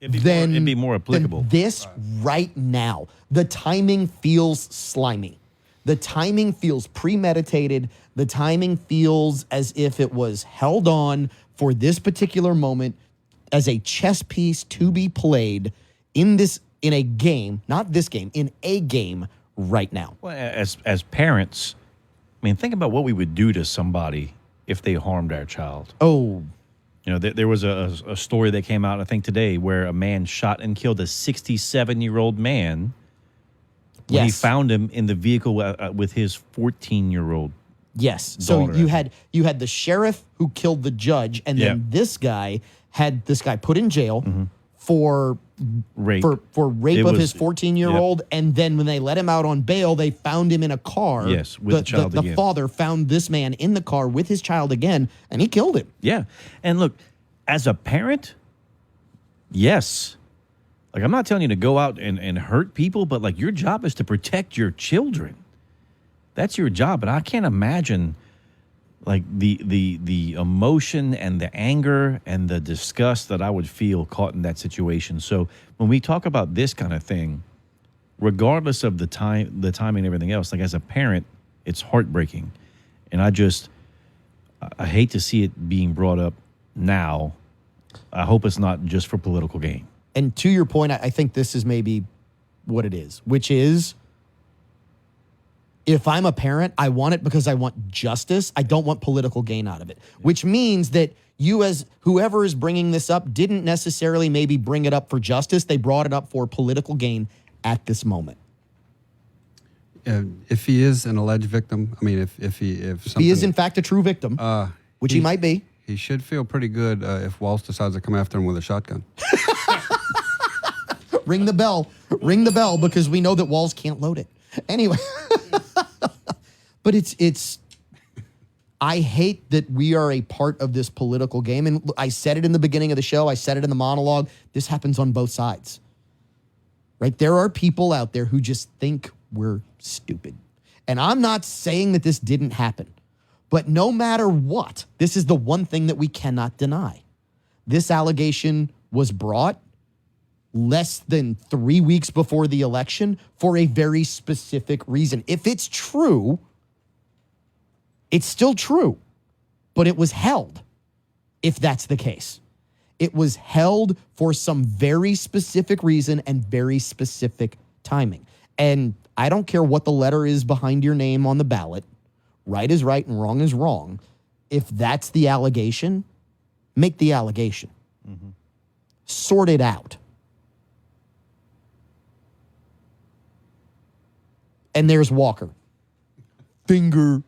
than it'd be more applicable than this right now. The timing feels slimy. The timing feels premeditated. The timing feels as if it was held on for this particular moment as a chess piece to be played in a game, not this game, in a game right now. Well, as parents, I mean, think about what we would do to somebody if they harmed our child. Oh. You know, there was a story that came out, I think, today, where a man shot and killed a 67-year-old man when he found him in the vehicle with his 14-year-old Yes. daughter. So you had the sheriff who killed the judge, and then this guy had this guy put in jail for rape for rape of his 14-year-old, and then when they let him out on bail, they found him in a car. Yes, with the child the again. father found this man in the car with his child again, and he killed him. Yeah. And look, as a parent, yes. Like, I'm not telling you to go out and hurt people, but like, your job is to protect your children. That's your job. And I can't imagine like the emotion and the anger and the disgust that I would feel caught in that situation. So when we talk about this kind of thing, regardless of the timing and everything else, like, as a parent, it's heartbreaking. And I hate to see it being brought up now. I hope it's not just for political gain. And to your point, I think this is maybe what it is, which is, if I'm a parent, I want it because I want justice. I don't want political gain out of it, which means that you, as whoever is bringing this up, didn't necessarily maybe bring it up for justice. They brought it up for political gain at this moment. If he is an alleged victim, I mean, if he is in fact a true victim, which he might be, he should feel pretty good if Walsh decides to come after him with a shotgun. Ring the bell. Ring the bell because we know that walls can't load it. Anyway. But it's I hate that we are a part of this political game. And I said it in the beginning of the show. I said it in the monologue. This happens on both sides. Right? There are people out there who just think we're stupid. And I'm not saying that this didn't happen. But no matter what, this is the one thing that we cannot deny. This allegation was brought less than 3 weeks before the election for a very specific reason. If it's true, it's still true, but it was held, if that's the case. It was held for some very specific reason and very specific timing. And I don't care what the letter is behind your name on the ballot. Right is right and wrong is wrong. If that's the allegation, make the allegation. Mm-hmm. Sort it out. And there's Walker. Finger.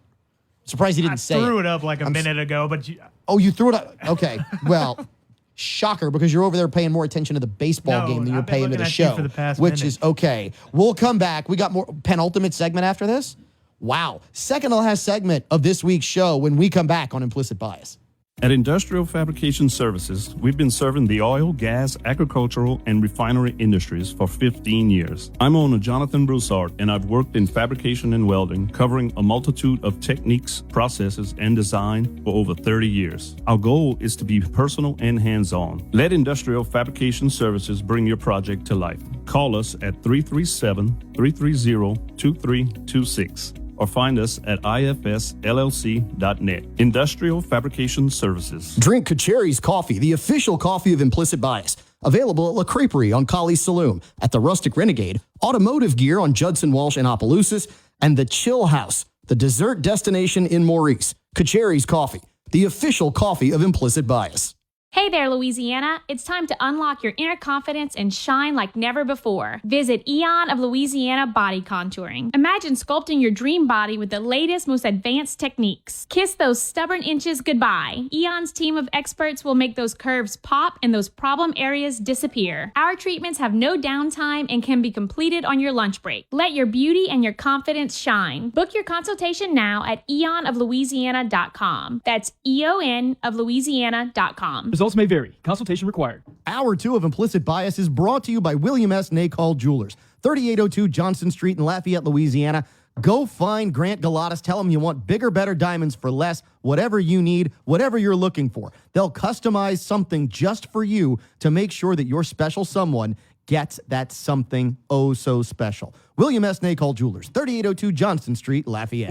Surprised he didn't say it. I threw it up like a minute ago, but Oh, you threw it up? Okay. Well, shocker, because you're over there paying more attention to the baseball game than you're paying to the show, which is okay. We'll come back. We got more penultimate segment after this. Wow. Second to last segment of this week's show when we come back on Implicit Bias. At Industrial Fabrication Services, we've been serving the oil, gas, agricultural, and refinery industries for 15 years. I'm owner Jonathan Broussard, and I've worked in fabrication and welding, covering a multitude of techniques, processes, and design for over 30 years. Our goal is to be personal and hands-on. Let Industrial Fabrication Services bring your project to life. Call us at 337-330-2326. or find us at ifsllc.net. Industrial Fabrication Services. Drink Kacheri's Coffee, the official coffee of Implicit Bias. Available at La Creperie on Colley's Saloon, at the Rustic Renegade, Automotive Gear on Judson Walsh in Opelousas, and the Chill House, the dessert destination in Maurice. Kacheri's Coffee, the official coffee of Implicit Bias. Hey there, Louisiana. It's time to unlock your inner confidence and shine like never before. Visit Eon of Louisiana Body Contouring. Imagine sculpting your dream body with the latest, most advanced techniques. Kiss those stubborn inches goodbye. Eon's team of experts will make those curves pop and those problem areas disappear. Our treatments have no downtime and can be completed on your lunch break. Let your beauty and your confidence shine. Book your consultation now at eonoflouisiana.com. That's eonoflouisiana.com. Results may vary. Consultation required. Hour 2 of Implicit Bias is brought to you by William S. Nacall Jewelers, 3802 Johnson Street in Lafayette, Louisiana. Go find Grant Galatas. Tell him you want bigger, better diamonds for less, whatever you need, whatever you're looking for. They'll customize something just for you to make sure that your special someone gets that something oh so special. William S. Nacall Jewelers, 3802 Johnson Street, Lafayette.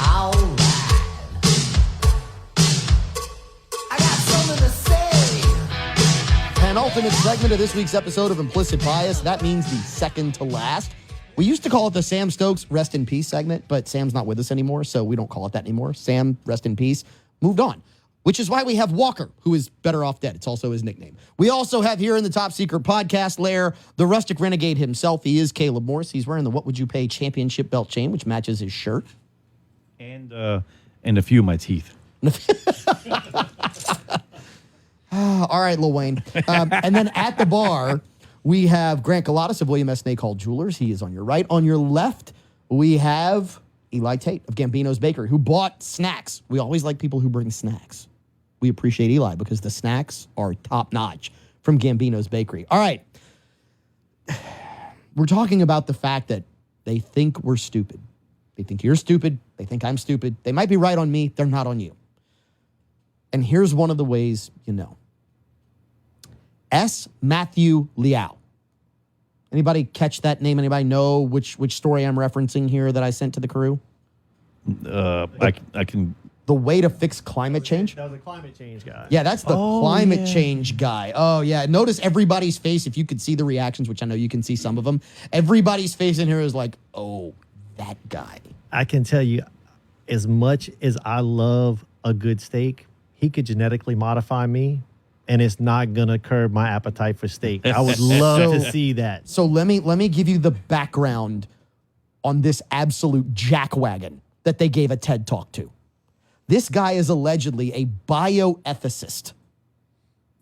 All right. I got something to say. Penultimate segment of this week's episode of Implicit Bias. That means the second to last. We used to call it the Sam Stokes Rest in Peace segment, but Sam's not with us anymore, so we don't call it that anymore. Sam, rest in peace, moved on. Which is why we have Walker, who is better off dead. It's also his nickname. We also have here in the top secret podcast lair, the rustic renegade himself. He is Caleb Morse. He's wearing the What Would You Pay championship belt chain, which matches his shirt. And a few of my teeth. All right, Lil Wayne. And then at the bar, we have Grant Galatas of William S. Nacall Jewelers. He is on your right. On your left, we have Eli Tate of Gambino's Bakery, who bought snacks. We always like people who bring snacks. We appreciate Eli because the snacks are top-notch from Gambino's Bakery. All right. We're talking about the fact that they think we're stupid. They think you're stupid. They think I'm stupid. They might be right on me. They're not on you. And here's one of the ways you know. S. Matthew Liao. Anybody catch that name? Anybody know which story I'm referencing here that I sent to the crew? I can. The way to fix climate change? That was a climate change guy. Yeah, that's the climate change guy. Oh, yeah. Notice everybody's face, if you could see the reactions, which I know you can see some of them. Everybody's face in here is like, oh, that guy. I can tell you, as much as I love a good steak, he could genetically modify me, and it's not going to curb my appetite for steak. I would love to see that. So let me give you the background on this absolute jackwagon that they gave a TED Talk to. This guy is allegedly a bioethicist.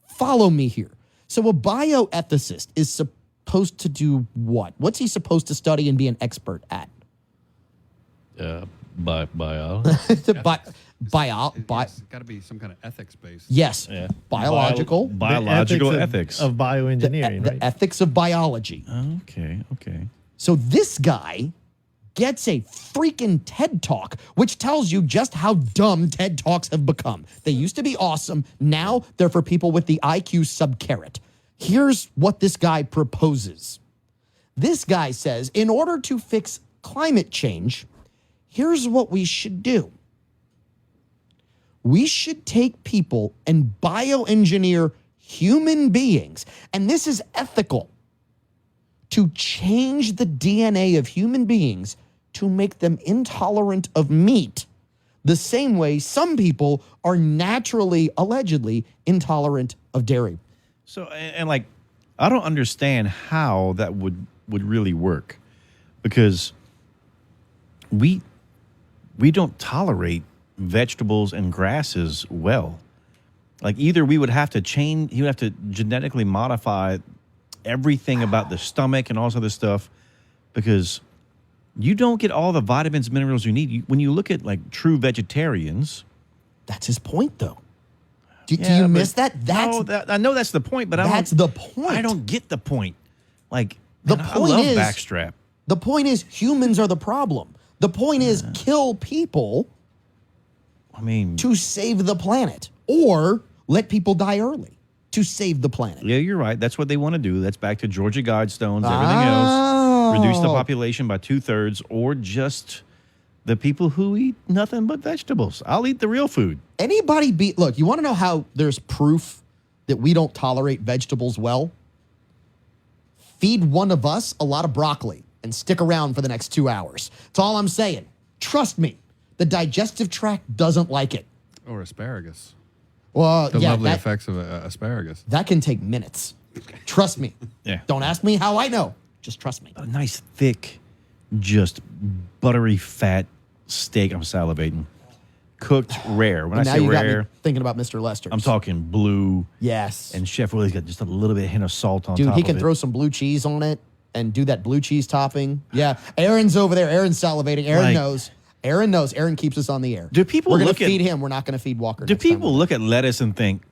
Follow me here. So a bioethicist is supposed to do what? What's he supposed to study and be an expert at? Biology. It's got to be some kind of ethics based. Yes. Biological. Biological ethics. Of bioengineering, The right? ethics of biology. Okay. So this guy gets a freaking TED Talk, which tells you just how dumb TED Talks have become. They used to be awesome. Now they're for people with the IQ subcaret. Here's what this guy proposes. This guy says, in order to fix climate change, here's what we should do. We should take people and bioengineer human beings, and this is ethical, to change the DNA of human beings to make them intolerant of meat, the same way some people are naturally, allegedly, intolerant of dairy. So, and like, I don't understand how that would really work, because we don't tolerate vegetables and grasses well. Like, either we would have to change, you would have to genetically modify everything about the stomach and all this other stuff, because you don't get all the vitamins, minerals you need. When you look at like true vegetarians, that's his point, though. Do you miss that? I know that's the point, but that's the point. I don't get the point. Like, the man, point I love is backstrap. The point is humans are the problem. The point is kill people. I mean, to save the planet, or let people die early to save the planet. Yeah, you're right. That's what they want to do. That's back to Georgia Guidestones, everything else. Reduce the population by 2/3, or just the people who eat nothing but vegetables. I'll eat the real food. Look, you want to know how there's proof that we don't tolerate vegetables well? Feed one of us a lot of broccoli and stick around for the next 2 hours. That's all I'm saying. Trust me, the digestive tract doesn't like it. Or asparagus. Well, the lovely effects of asparagus. That can take minutes. Trust me. Yeah. Don't ask me how I know. Just trust me. A nice, thick, just buttery fat steak. I'm salivating. Cooked rare. When I say you got rare, me thinking about Mr. Lester's. I'm talking blue. Yes. And Chef Willie's got just a little bit hint of salt on Dude, top he of can it. throw some blue cheese on it and do that blue cheese topping. Yeah. Aaron's over there. Aaron's salivating. Aaron knows. Aaron knows. Aaron keeps us on the air. Do people We're going look to feed him. We're not going to feed Walker. Do people look at lettuce and think,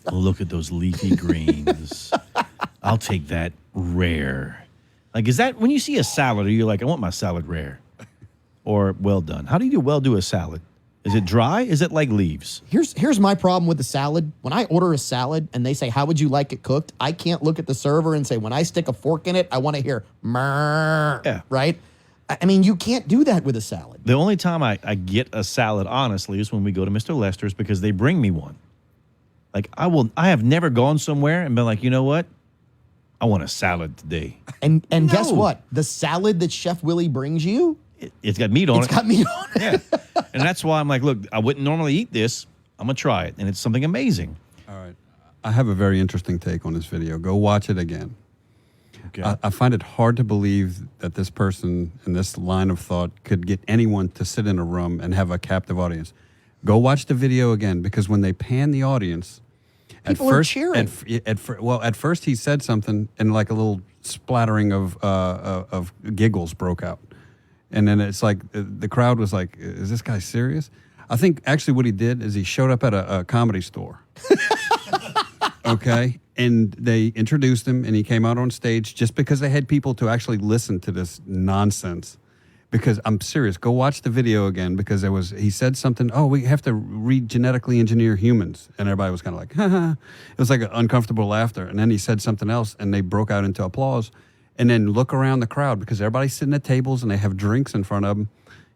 look at those leafy greens. I'll take that rare. Like, is that when you see a salad, are you like, I want my salad rare or well done? How do you do a salad? Is it dry? Is it like leaves? Here's my problem with the salad. When I order a salad and they say, how would you like it cooked? I can't look at the server and say, when I stick a fork in it, I want to hear, mrrr, yeah. Right? I mean, you can't do that with a salad. The only time I get a salad, honestly, is when we go to Mr. Lester's because they bring me one. Like, I have never gone somewhere and been like, you know what? I want a salad today. And guess what? The salad that Chef Willie brings you, it's got meat on it. It's got meat on it. Yeah. And that's why I'm like, look, I wouldn't normally eat this. I'm going to try it. And it's something amazing. All right. I have a very interesting take on this video. Go watch it again. Okay. I find it hard to believe that this person in this line of thought could get anyone to sit in a room and have a captive audience. Go watch the video again, because when they pan the audience, people are cheering. At first he said something and like a little splattering of giggles broke out. And then it's like the crowd was like, is this guy serious? I think actually what he did is he showed up at a comedy store. Okay? And they introduced him and he came out on stage just because they had people to actually listen to this nonsense. Because I'm serious, go watch the video again, because he said something, we have to genetically engineer humans. And everybody was kind of like, ha ha. It was like an uncomfortable laughter. And then he said something else and they broke out into applause. And then look around the crowd, because everybody's sitting at tables and they have drinks in front of them.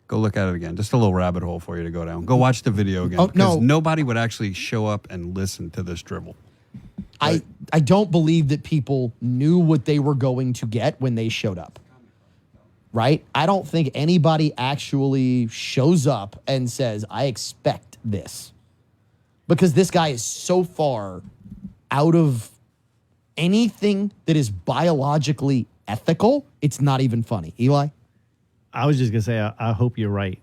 Go look at it again. Just a little rabbit hole for you to go down. Go watch the video again. Because nobody would actually show up and listen to this dribble. I don't believe that people knew what they were going to get when they showed up. Right? I don't think anybody actually shows up and says, I expect this. Because this guy is so far out of anything that is biologically ethical, it's not even funny. Eli? I was just going to say, I hope you're right.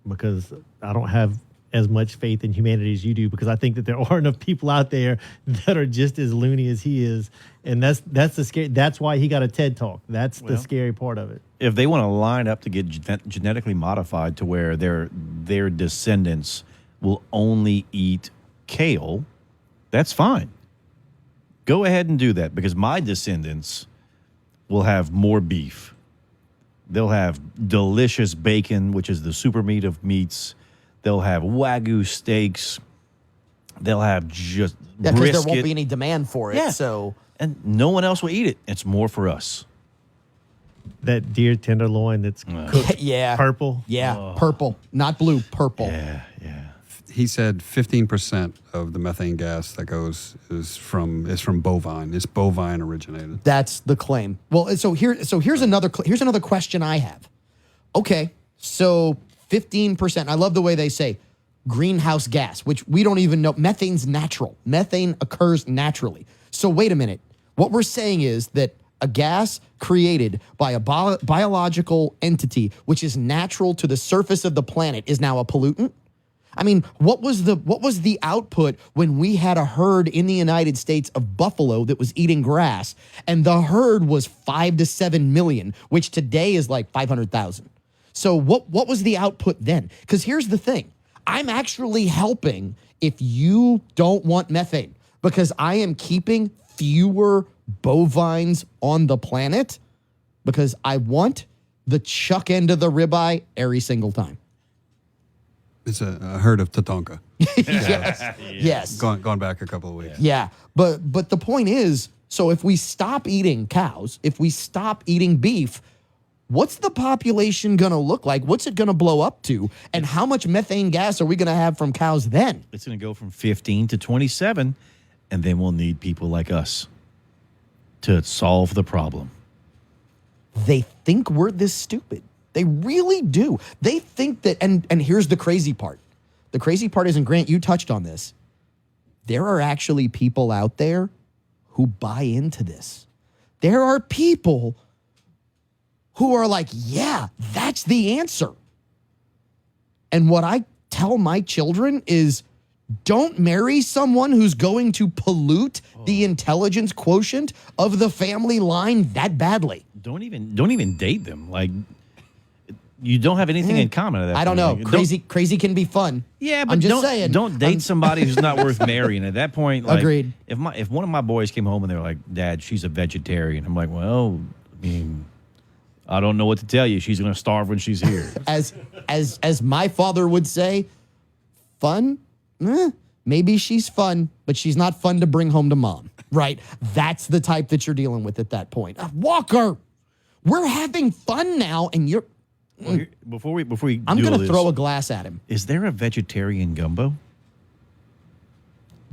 because I don't have as much faith in humanity as you do, because I think that there are enough people out there that are just as loony as he is. And that's the scary. That's why he got a TED Talk. That's the scary part of it. If they want to line up to get genetically modified to where their descendants will only eat kale, that's fine. Go ahead and do that, because my descendants will have more beef. They'll have delicious bacon, which is the super meat of meats. They'll have Wagyu steaks. They'll have just because brisket. there won't be any demand for it. Yeah. So, and no one else will eat it. It's more for us. That deer tenderloin that's cooked purple. Yeah, purple, not blue, purple. Yeah. He said 15% of the methane gas that goes is from bovine. It's bovine originated. That's the claim. Well, so here's another question I have. Okay, so 15%. I love the way they say greenhouse gas, which we don't even know. Methane's natural. Methane occurs naturally. So wait a minute. What we're saying is that a gas created by a biological entity, which is natural to the surface of the planet, is now a pollutant? I mean, what was the output when we had a herd in the United States of buffalo that was eating grass, and the herd was 5 to 7 million, which today is like 500,000. So what was the output then? Because here's the thing. I'm actually helping if you don't want methane, because I am keeping fewer bovines on the planet because I want the chuck end of the ribeye every single time. It's a herd of Tatanka. Yes. Gone back a couple of weeks. Yeah. But the point is, so if we stop eating cows, if we stop eating beef, what's the population going to look like? What's it going to blow up to? And how much methane gas are we going to have from cows then? It's going to go from 15 to 27, and then we'll need people like us to solve the problem. They think we're this stupid. They really do. They think that, and here's the crazy part. The crazy part is, and Grant, you touched on this, there are actually people out there who buy into this. There are people who are like, yeah, that's the answer. And what I tell my children is, don't marry someone who's going to pollute the intelligence quotient of the family line that badly. Don't even date them. Like, you don't have anything in common at that I don't know. Like, crazy can be fun. Yeah, but I'm just saying. Don't date somebody who's not worth marrying. At that point, like, Agreed. If one of my boys came home and they were like, "Dad, she's a vegetarian," I'm like, "Well, I mean, I don't know what to tell you. She's going to starve when she's here." As my father would say, fun? Maybe she's fun, but she's not fun to bring home to mom. Right? That's the type that you're dealing with at that point. Walker, we're having fun now, and you're. Well, before we I'm going to throw a glass at him. Is there a vegetarian gumbo?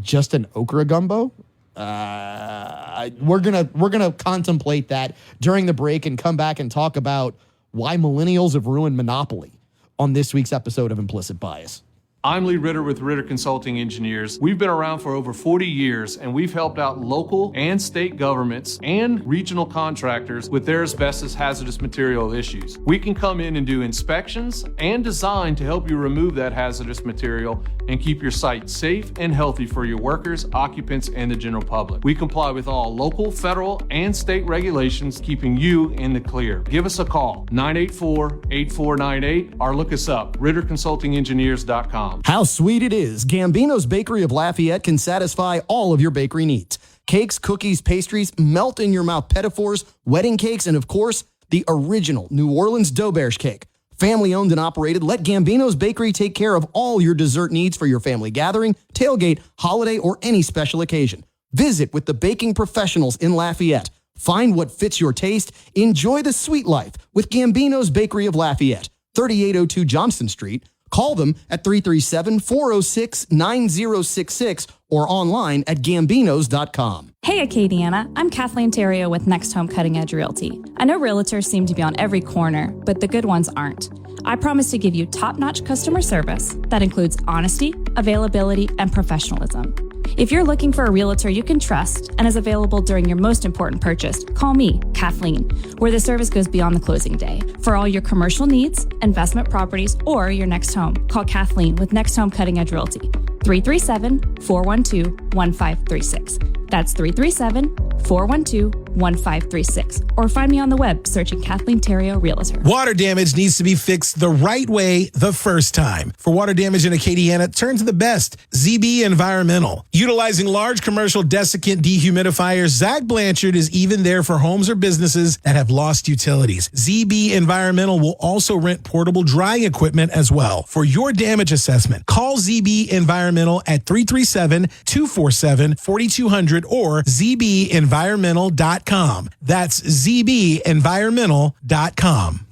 Just an okra gumbo? We're gonna contemplate that during the break and come back and talk about why millennials have ruined Monopoly on this week's episode of Implicit Bias. I'm Lee Ritter with Ritter Consulting Engineers. We've been around for over 40 years, and we've helped out local and state governments and regional contractors with their asbestos hazardous material issues. We can come in and do inspections and design to help you remove that hazardous material and keep your site safe and healthy for your workers, occupants, and the general public. We comply with all local, federal, and state regulations, keeping you in the clear. Give us a call, 984-8498, or look us up, RitterConsultingEngineers.com. How sweet it is. Gambino's Bakery of Lafayette can satisfy all of your bakery needs. Cakes, cookies, pastries, melt in your mouth pedophores, wedding cakes, and of course, the original New Orleans Doberge cake. Family owned and operated, let Gambino's Bakery take care of all your dessert needs for your family gathering, tailgate, holiday, or any special occasion. Visit with the baking professionals in Lafayette. Find what fits your taste. Enjoy the sweet life with Gambino's Bakery of Lafayette, 3802 Johnston Street. Call them at 337-406-9066 or online at gambinos.com. Hey Acadiana, I'm Kathleen Terrio with Next Home Cutting Edge Realty. I know realtors seem to be on every corner, but the good ones aren't. I promise to give you top-notch customer service that includes honesty, availability, and professionalism. If you're looking for a realtor you can trust and is available during your most important purchase, call me, Kathleen, where the service goes beyond the closing day. For all your commercial needs, investment properties, or your next home, call Kathleen with Next Home Cutting Edge Realty. 337-412-1536. That's 337-412-1536. Or find me on the web searching Kathleen Terrio Realtor. Water damage needs to be fixed the right way the first time. For water damage in Acadiana, turn to the best, ZB Environmental. Utilizing large commercial desiccant dehumidifiers, Zach Blanchard is even there for homes or businesses that have lost utilities. ZB Environmental will also rent portable drying equipment as well. For your damage assessment, call ZB Environmental at 337-247-4200 or zbenvironmental.com. That's zbenvironmental.com.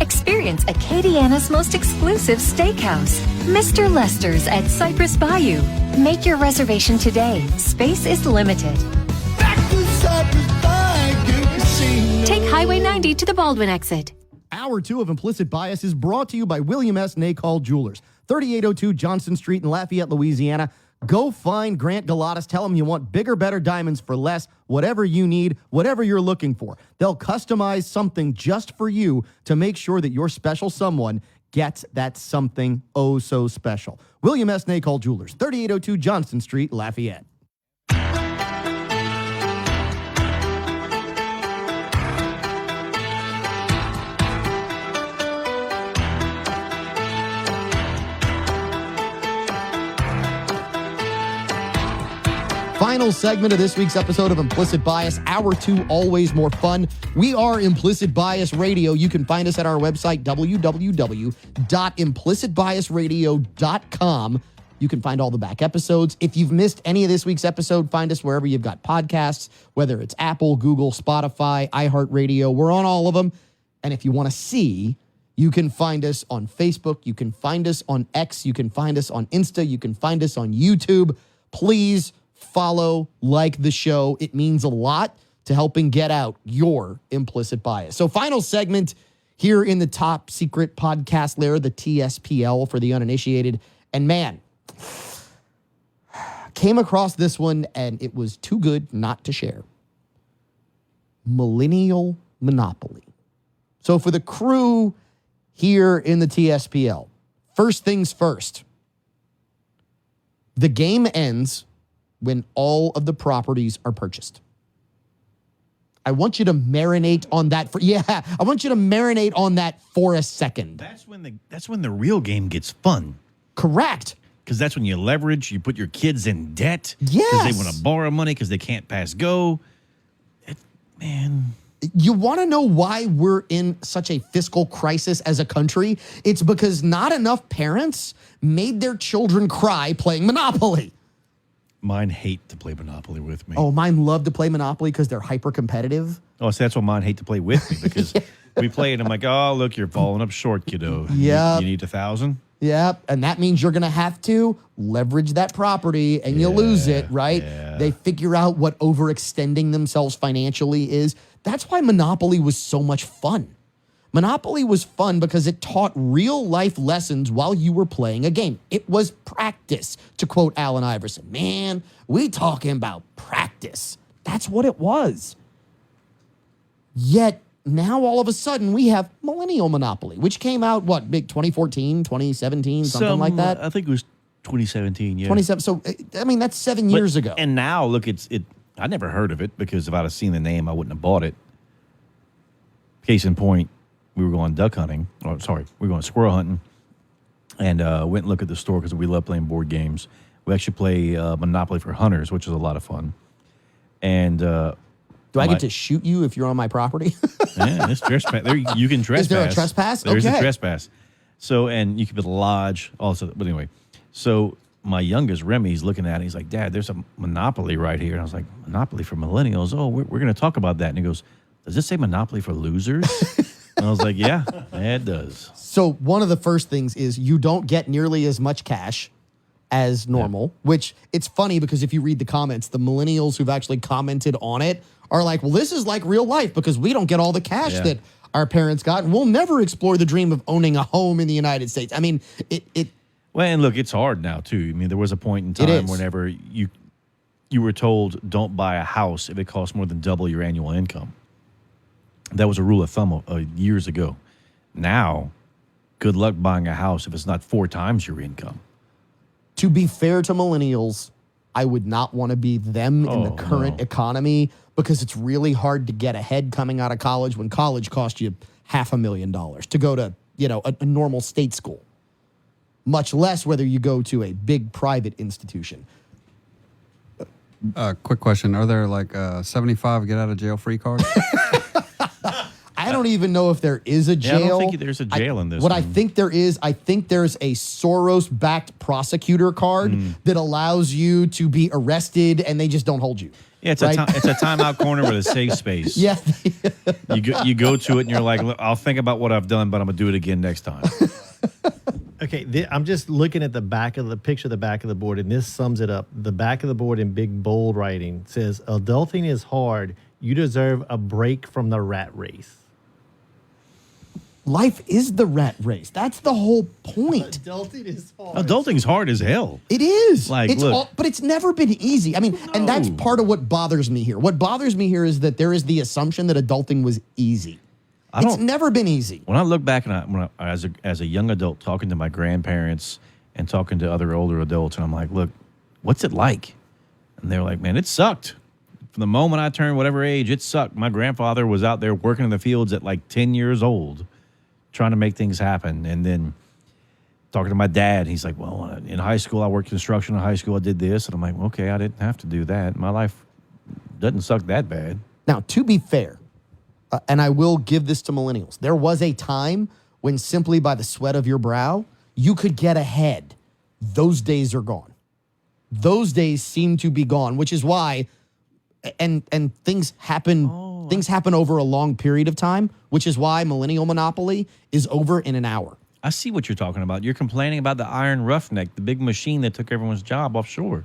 Experience Acadiana's most exclusive steakhouse, Mr. Lester's at Cypress Bayou. Make your reservation today. Space is limited. Take Highway 90 to the Baldwin exit. Hour 2 of Implicit Bias is brought to you by William S. Nacall Jewelers, 3802 Johnson Street in Lafayette, Louisiana. Go find Grant Galatas. Tell him you want bigger, better diamonds for less, whatever you need, whatever you're looking for. They'll customize something just for you to make sure that your special someone gets that something oh so special. William S. Nacall Jewelers, 3802 Johnson Street, Lafayette. Final segment of this week's episode of Implicit Bias. Hour 2, always more fun. We are Implicit Bias Radio. You can find us at our website, www.implicitbiasradio.com. You can find all the back episodes. If you've missed any of this week's episode, find us wherever you've got podcasts, whether it's Apple, Google, Spotify, iHeartRadio. We're on all of them. And if you want to see, you can find us on Facebook. You can find us on X. You can find us on Insta. You can find us on YouTube. Please follow, like the show. It means a lot to helping get out your implicit bias. So final segment here in the top secret podcast layer, the TSPL for the uninitiated. And man, came across this one and it was too good not to share. Millennial Monopoly. So for the crew here in the TSPL, first things first, the game ends when all of the properties are purchased. I want you to marinate on that I want you to marinate on that for a second. That's when the real game gets fun. Correct. Because that's when you leverage, you put your kids in debt. Yes. Because they want to borrow money because they can't pass go. Man. You want to know why we're in such a fiscal crisis as a country? It's because not enough parents made their children cry playing Monopoly. Mine hate to play Monopoly with me. Oh, mine love to play Monopoly because they're hyper competitive. Oh, so that's why mine hate to play with me because we play it and I'm like, oh, look, you're falling up short, kiddo. Yeah. You need 1,000? Yep. And that means you're going to have to leverage that property and you lose it, right? Yeah. They figure out what overextending themselves financially is. That's why Monopoly was so much fun. Monopoly was fun because it taught real life lessons while you were playing a game. It was practice, to quote Allen Iverson. Man, we talking about practice. That's what it was. Yet now all of a sudden we have Millennial Monopoly, which came out, big 2014, 2017, something like that? I think it was 2017, yeah. 27. So, I mean, that's 7 years ago. And now, look, I never heard of it because if I'd have seen the name, I wouldn't have bought it. Case in point, we were going duck hunting. We were going squirrel hunting. And went and looked at the store because we love playing board games. We actually play Monopoly for hunters, which is a lot of fun. And do I get to shoot you if you're on my property? Yeah, it's trespass. You can trespass. Is there a trespass? There's okay. a trespass. So, and you can build a lodge also. But anyway, so my youngest, Remy's looking at it. He's like, Dad, there's a Monopoly right here. And I was like, Monopoly for millennials? Oh, we're going to talk about that. And he goes, does it say Monopoly for losers? And I was like, yeah, it does. So one of the first things is you don't get nearly as much cash as normal, which it's funny because if you read the comments, the millennials who've actually commented on it are like, well, this is like real life because we don't get all the cash that our parents got. And we'll never explore the dream of owning a home in the United States. I mean, Well, and look, it's hard now, too. I mean, there was a point in time whenever you were told don't buy a house if it costs more than double your annual income. That was a rule of thumb years ago. Now, good luck buying a house if it's not 4 times your income. To be fair to millennials, I would not want to be them in the current economy because it's really hard to get ahead coming out of college when college cost you $500,000 to go to, a normal state school, much less whether you go to a big private institution. Quick question. Are there like 75 get out of jail free cards? I don't even know if there is a jail. Yeah, I don't think there's a jail in this What one. I think there is, there's a Soros-backed prosecutor card that allows you to be arrested and they just don't hold you. Yeah, it's right? it's a timeout corner with a safe space. Yeah. you go to it and you're like, "Look, I'll think about what I've done, but I'm going to do it again next time. Okay, I'm just looking at the back of the picture, the back of the board, and this sums it up. The back of the board in big bold writing says, "Adulting is hard. You deserve a break from the rat race." Life is the rat race. That's the whole point. Adulting is hard. Adulting's hard as hell. It is. Like, But it's never been easy. I mean, and that's part of what bothers me here. What bothers me here is that there is the assumption that adulting was easy. It's never been easy. When I look back and as a young adult talking to my grandparents and talking to other older adults, and I'm like, look, what's it like? And they're like, man, it sucked. From the moment I turned whatever age, it sucked. My grandfather was out there working in the fields at like 10 years old, trying to make things happen. And then talking to my dad, he's like, well, in high school, I worked construction. In high school, I did this. And I'm like, okay, I didn't have to do that. My life doesn't suck that bad. Now, to be fair, and I will give this to millennials, there was a time when simply by the sweat of your brow, you could get ahead. Those days are gone. Those days seem to be gone, which is why, and things happen. Things happen over a long period of time, which is why millennial monopoly is over in an hour. I see what you're talking about. You're complaining about the Iron Roughneck, the big machine that took everyone's job offshore.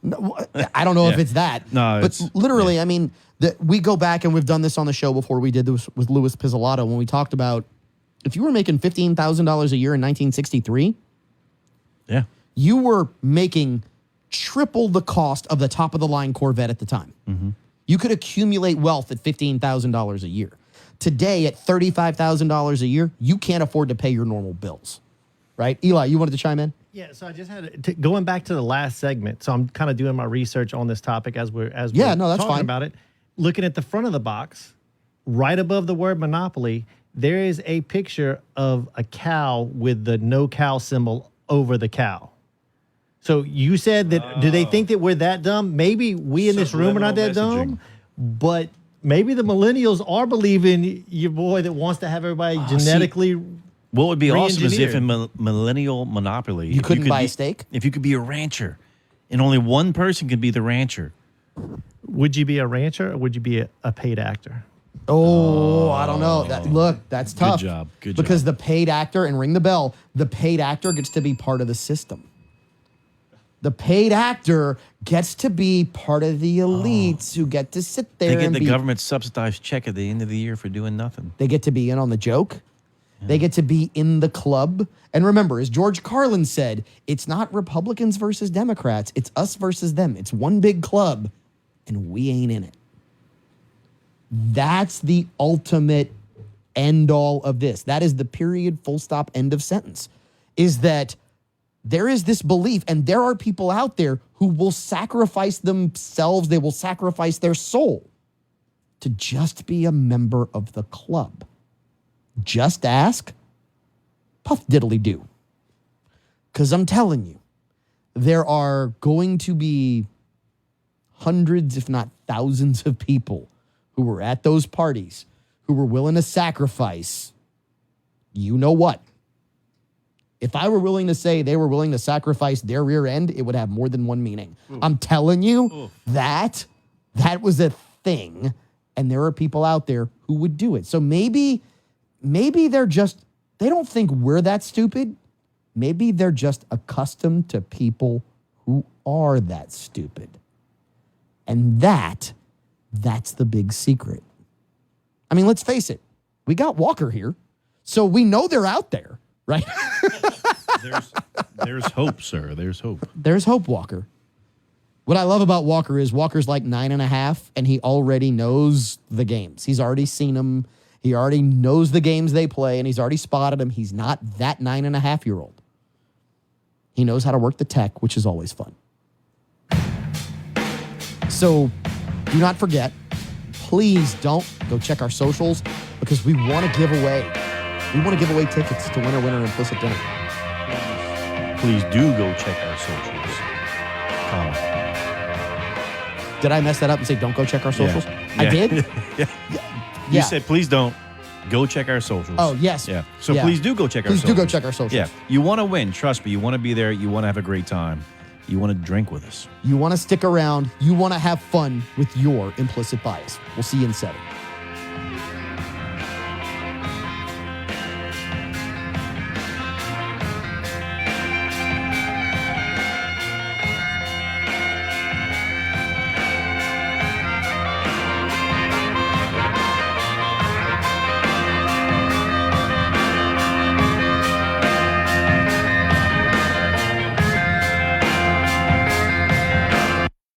No, I don't know if it's that. No, but literally, I mean, we go back and we've done this on the show before. We did this with Louis Pizzolatto when we talked about if you were making $15,000 a year in 1963, yeah, you were making triple the cost of the top of the line Corvette at the time. Mm-hmm. You could accumulate wealth at $15,000 a year. Today, at $35,000 a year, you can't afford to pay your normal bills, right? Eli, you wanted to chime in? Yeah, so I just had going back to the last segment. So I'm kind of doing my research on this topic as we're that's talking fine. about it. Looking at the front of the box, right above the word monopoly, there is a picture of a cow with the no cow symbol over the cow. So you said that, do they think that we're that dumb? Maybe we in this room are not that dumb, but maybe the millennials are believing your boy that wants to have everybody genetically. What would be awesome is if re-engineered. in millennial monopoly, You couldn't buy a be- steak? If you could be a rancher, and only one person could be the rancher. Would you be a rancher or would you be a paid actor? Oh, I don't know. Look, that's tough. job. Good Because the paid actor, and ring the bell, the paid actor gets to be part of the system. The paid actor gets to be part of the elites who get to sit there They get and the be, government subsidized check at the end of the year for doing nothing. They get to be in on the joke. They get to be in the club. And remember, as George Carlin said, it's not Republicans versus Democrats. It's us versus them. It's one big club, and we ain't in it. That's the ultimate end all of this. That is the period, full stop, end of sentence, is that there is this belief, and there are people out there who will sacrifice themselves, they will sacrifice their soul to just be a member of the club. Just ask Puff Diddly Do. Because I'm telling you, there are going to be hundreds, if not thousands of people who were at those parties who were willing to sacrifice, you know what? If I were willing to say they were willing to sacrifice their rear end, it would have more than one meaning. Ooh. I'm telling you, that was a thing, and there are people out there who would do it. So maybe they don't think we're that stupid. Maybe they're just accustomed to people who are that stupid. And that's the big secret. I mean, let's face it. We got Walker here, so we know they're out there, right? There's hope, sir. There's hope. There's hope, Walker. What I love about Walker is Walker's like 9.5, and he already knows the games. He's already seen them. He already knows the games they play, and he's already spotted them. He's not that 9.5-year-old. He knows how to work the tech, which is always fun. So do not forget, please don't go check our socials because we want to give away. We want to give away tickets to Winner Implicit Dinner. Please do go check our socials. Did I mess that up and say don't go check our socials? Yeah. I did? Yeah. You said please don't go check our socials. Oh, yes. Yeah. So Yeah. please do go check our Please socials. do go check our socials. Yeah. You want to win. Trust me. You want to be there. You want to have a great time. You want to drink with us. You want to stick around. You want to have fun with your implicit bias. We'll see you in 7.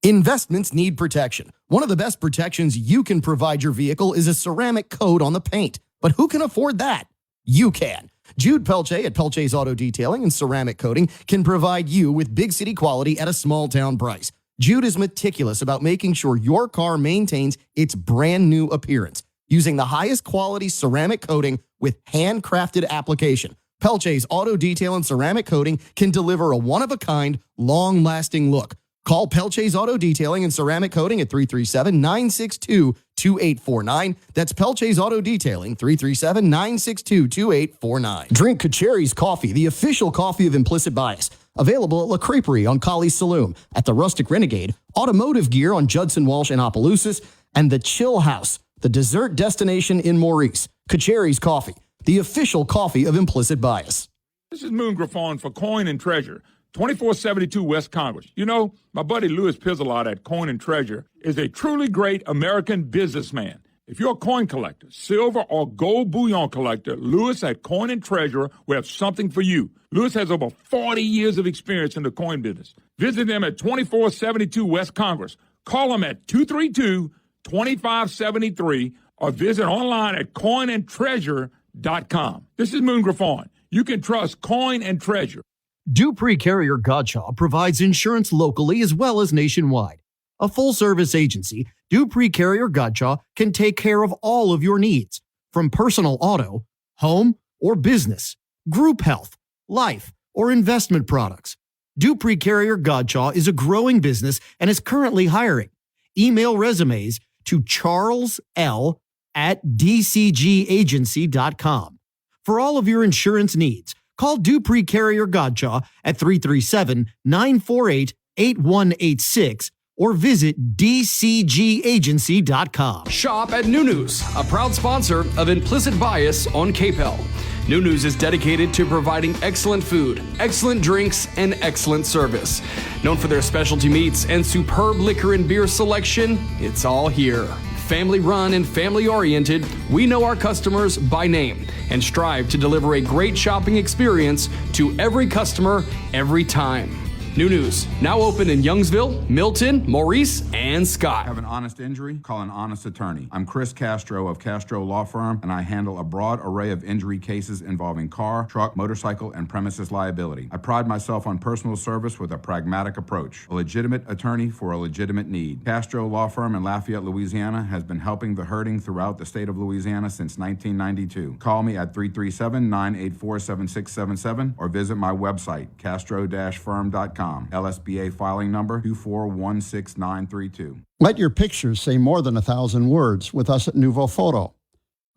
Investments need protection. One of the best protections you can provide your vehicle is a ceramic coat on the paint. But who can afford that? You can. Jude Pelche at Pelche's Auto Detailing and Ceramic Coating can provide you with big city quality at a small town price. Jude is meticulous about making sure your car maintains its brand new appearance using the highest quality ceramic coating with handcrafted application. Pelche's Auto Detail and Ceramic Coating can deliver a one-of-a-kind, long-lasting look. Call Pelche's Auto Detailing and Ceramic Coating at 337-962-2849. That's Pelche's Auto Detailing, 337-962-2849. Drink Kacheri's Coffee, the official coffee of Implicit Bias. Available at La Creperie on Colley's Saloon, at the Rustic Renegade, Automotive Gear on Judson Walsh and Opelousas, and the Chill House, the dessert destination in Maurice. Kacheri's Coffee, the official coffee of Implicit Bias. This is Moon Griffon for Coin and Treasure. 2472 West Congress. You know, my buddy Louis Pizzolot at Coin and Treasure is a truly great American businessman. If you're a coin collector, silver or gold bullion collector, Louis at Coin and Treasure will have something for you. Louis has over 40 years of experience in the coin business. Visit them at 2472 West Congress. Call them at 232-2573 or visit online at coinandtreasure.com. This is Moon Griffon. You can trust Coin and Treasure. Dupree Carrier Godshaw provides insurance locally as well as nationwide. A full-service agency, Dupree Carrier Godshaw can take care of all of your needs, from personal auto, home, or business, group health, life, or investment products. Dupree Carrier Godshaw is a growing business and is currently hiring. Email resumes to charles.l@dcgagency.com. For all of your insurance needs, call Dupree Carrier Godshaw at 337-948-8186 or visit dcgagency.com. Shop at News, a proud sponsor of Implicit Bias on KPEL. News is dedicated to providing excellent food, excellent drinks, and excellent service. Known for their specialty meats and superb liquor and beer selection, it's all here. Family run and family oriented, we know our customers by name and strive to deliver a great shopping experience to every customer every time. News, now open in Youngsville, Milton, Maurice, and Scott. Have an honest injury? Call an honest attorney. I'm Chris Castro of Castro Law Firm, and I handle a broad array of injury cases involving car, truck, motorcycle, and premises liability. I pride myself on personal service with a pragmatic approach. A legitimate attorney for a legitimate need. Castro Law Firm in Lafayette, Louisiana has been helping the hurting throughout the state of Louisiana since 1992. Call me at 337-984-7677 or visit my website, castro-firm.com. LSBA filing number 2416932. Let your pictures say more than 1,000 words with us at Nouveau Photo.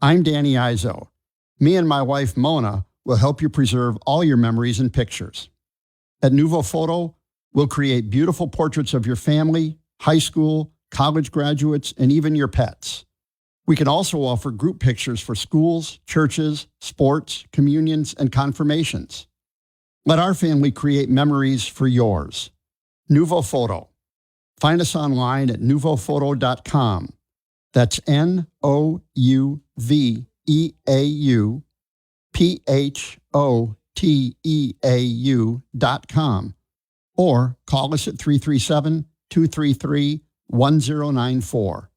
I'm Danny Izzo. Me and my wife Mona will help you preserve all your memories and pictures. At Nouveau Photo, we'll create beautiful portraits of your family, high school, college graduates, and even your pets. We can also offer group pictures for schools, churches, sports, communions, and confirmations. Let our family create memories for yours. Nouveau Photo. Find us online at nouveauphoto.com. That's NouveauPhoteau.com. Or call us at 337-233-1094.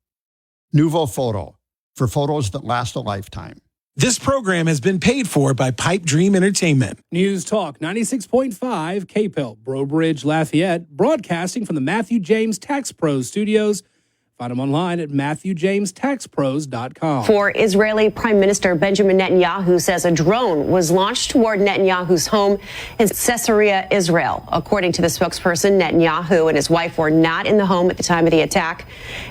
Nouveau Photo. for photos that last a lifetime. This program has been paid for by Pipe Dream Entertainment. News Talk 96.5 KPEL, Breaux Bridge, Lafayette, broadcasting from the Matthew James Tax Pros studios. Find them online at MatthewJamesTaxPros.com. For Israeli Prime Minister Benjamin Netanyahu says a drone was launched toward Netanyahu's home in Caesarea, Israel. According to the spokesperson, Netanyahu and his wife were not in the home at the time of the attack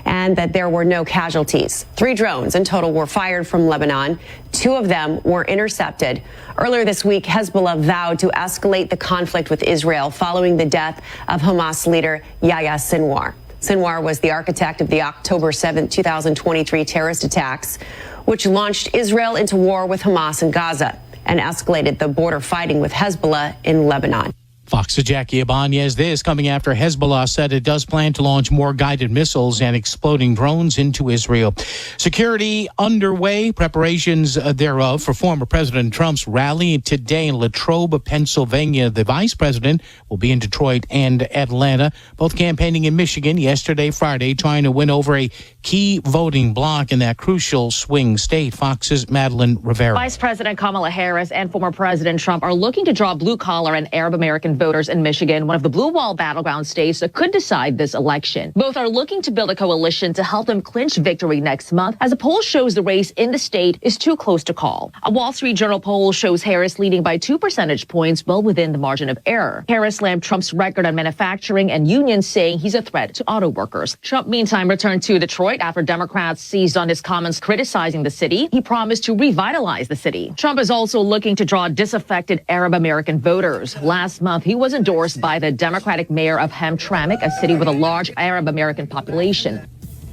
and that there were no casualties. 3 drones in total were fired from Lebanon. 2 of them were intercepted. Earlier this week, Hezbollah vowed to escalate the conflict with Israel following the death of Hamas leader Yahya Sinwar. Sinwar was the architect of the October 7, 2023 terrorist attacks, which launched Israel into war with Hamas in Gaza and escalated the border fighting with Hezbollah in Lebanon. Fox's Jackie Ibanez. This coming after Hezbollah said it does plan to launch more guided missiles and exploding drones into Israel. Security underway, preparations thereof for former President Trump's rally today in Latrobe, Pennsylvania. The vice president will be in Detroit and Atlanta, both campaigning in Michigan yesterday, Friday, trying to win over a key voting bloc in that crucial swing state. Fox's Madeline Rivera. Vice President Kamala Harris and former President Trump are looking to draw blue-collar and Arab American voters in Michigan, one of the blue wall battleground states that could decide this election. Both are looking to build a coalition to help them clinch victory next month, as a poll shows the race in the state is too close to call. A Wall Street Journal poll shows Harris leading by 2 percentage points, well within the margin of error. Harris slammed Trump's record on manufacturing and unions, saying he's a threat to auto workers. Trump, meantime, returned to Detroit after Democrats seized on his comments criticizing the city. He promised to revitalize the city. Trump is also looking to draw disaffected Arab American voters. Last month, he was endorsed by the Democratic mayor of Hamtramck, a city with a large Arab American population.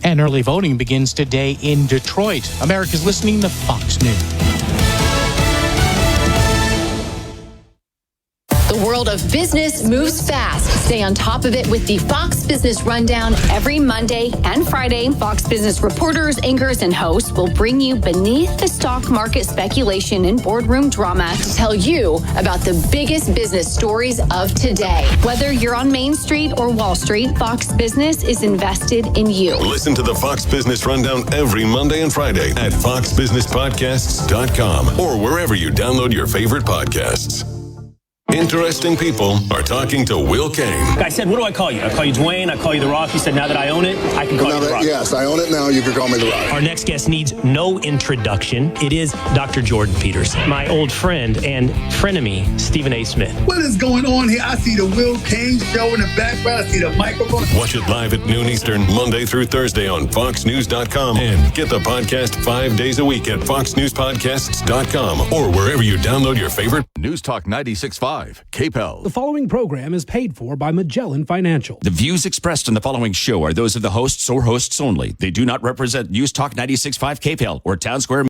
And early voting begins today in Detroit. America's listening to Fox News. The world of business moves fast. Stay on top of it with the Fox Business Rundown every Monday and Friday. Fox Business reporters, anchors, and hosts will bring you beneath the stock market speculation and boardroom drama to tell you about the biggest business stories of today. Whether you're on Main Street or Wall Street, Fox Business is invested in you. Listen to the Fox Business Rundown every Monday and Friday at foxbusinesspodcasts.com or wherever you download your favorite podcasts. Interesting people are talking to Will Kane. I said, what do I call you? I call you Dwayne. I call you The Rock. He said, now that I own it, I can call you The Rock. Yes, I own it now. You can call me The Rock. Our next guest needs no introduction. It is Dr. Jordan Peters, my old friend and frenemy, Stephen A. Smith. What is going on here? I see the Will Kane show in the background. I see the microphone. Watch it live at noon Eastern, Monday through Thursday on foxnews.com. And get the podcast 5 days a week at foxnewspodcasts.com or wherever you download your favorite. News Talk 96.5. KPEL. The following program is paid for by Magellan Financial. The views expressed in the following show are those of the hosts or hosts only. They do not represent News Talk 96.5 KPEL or Town Square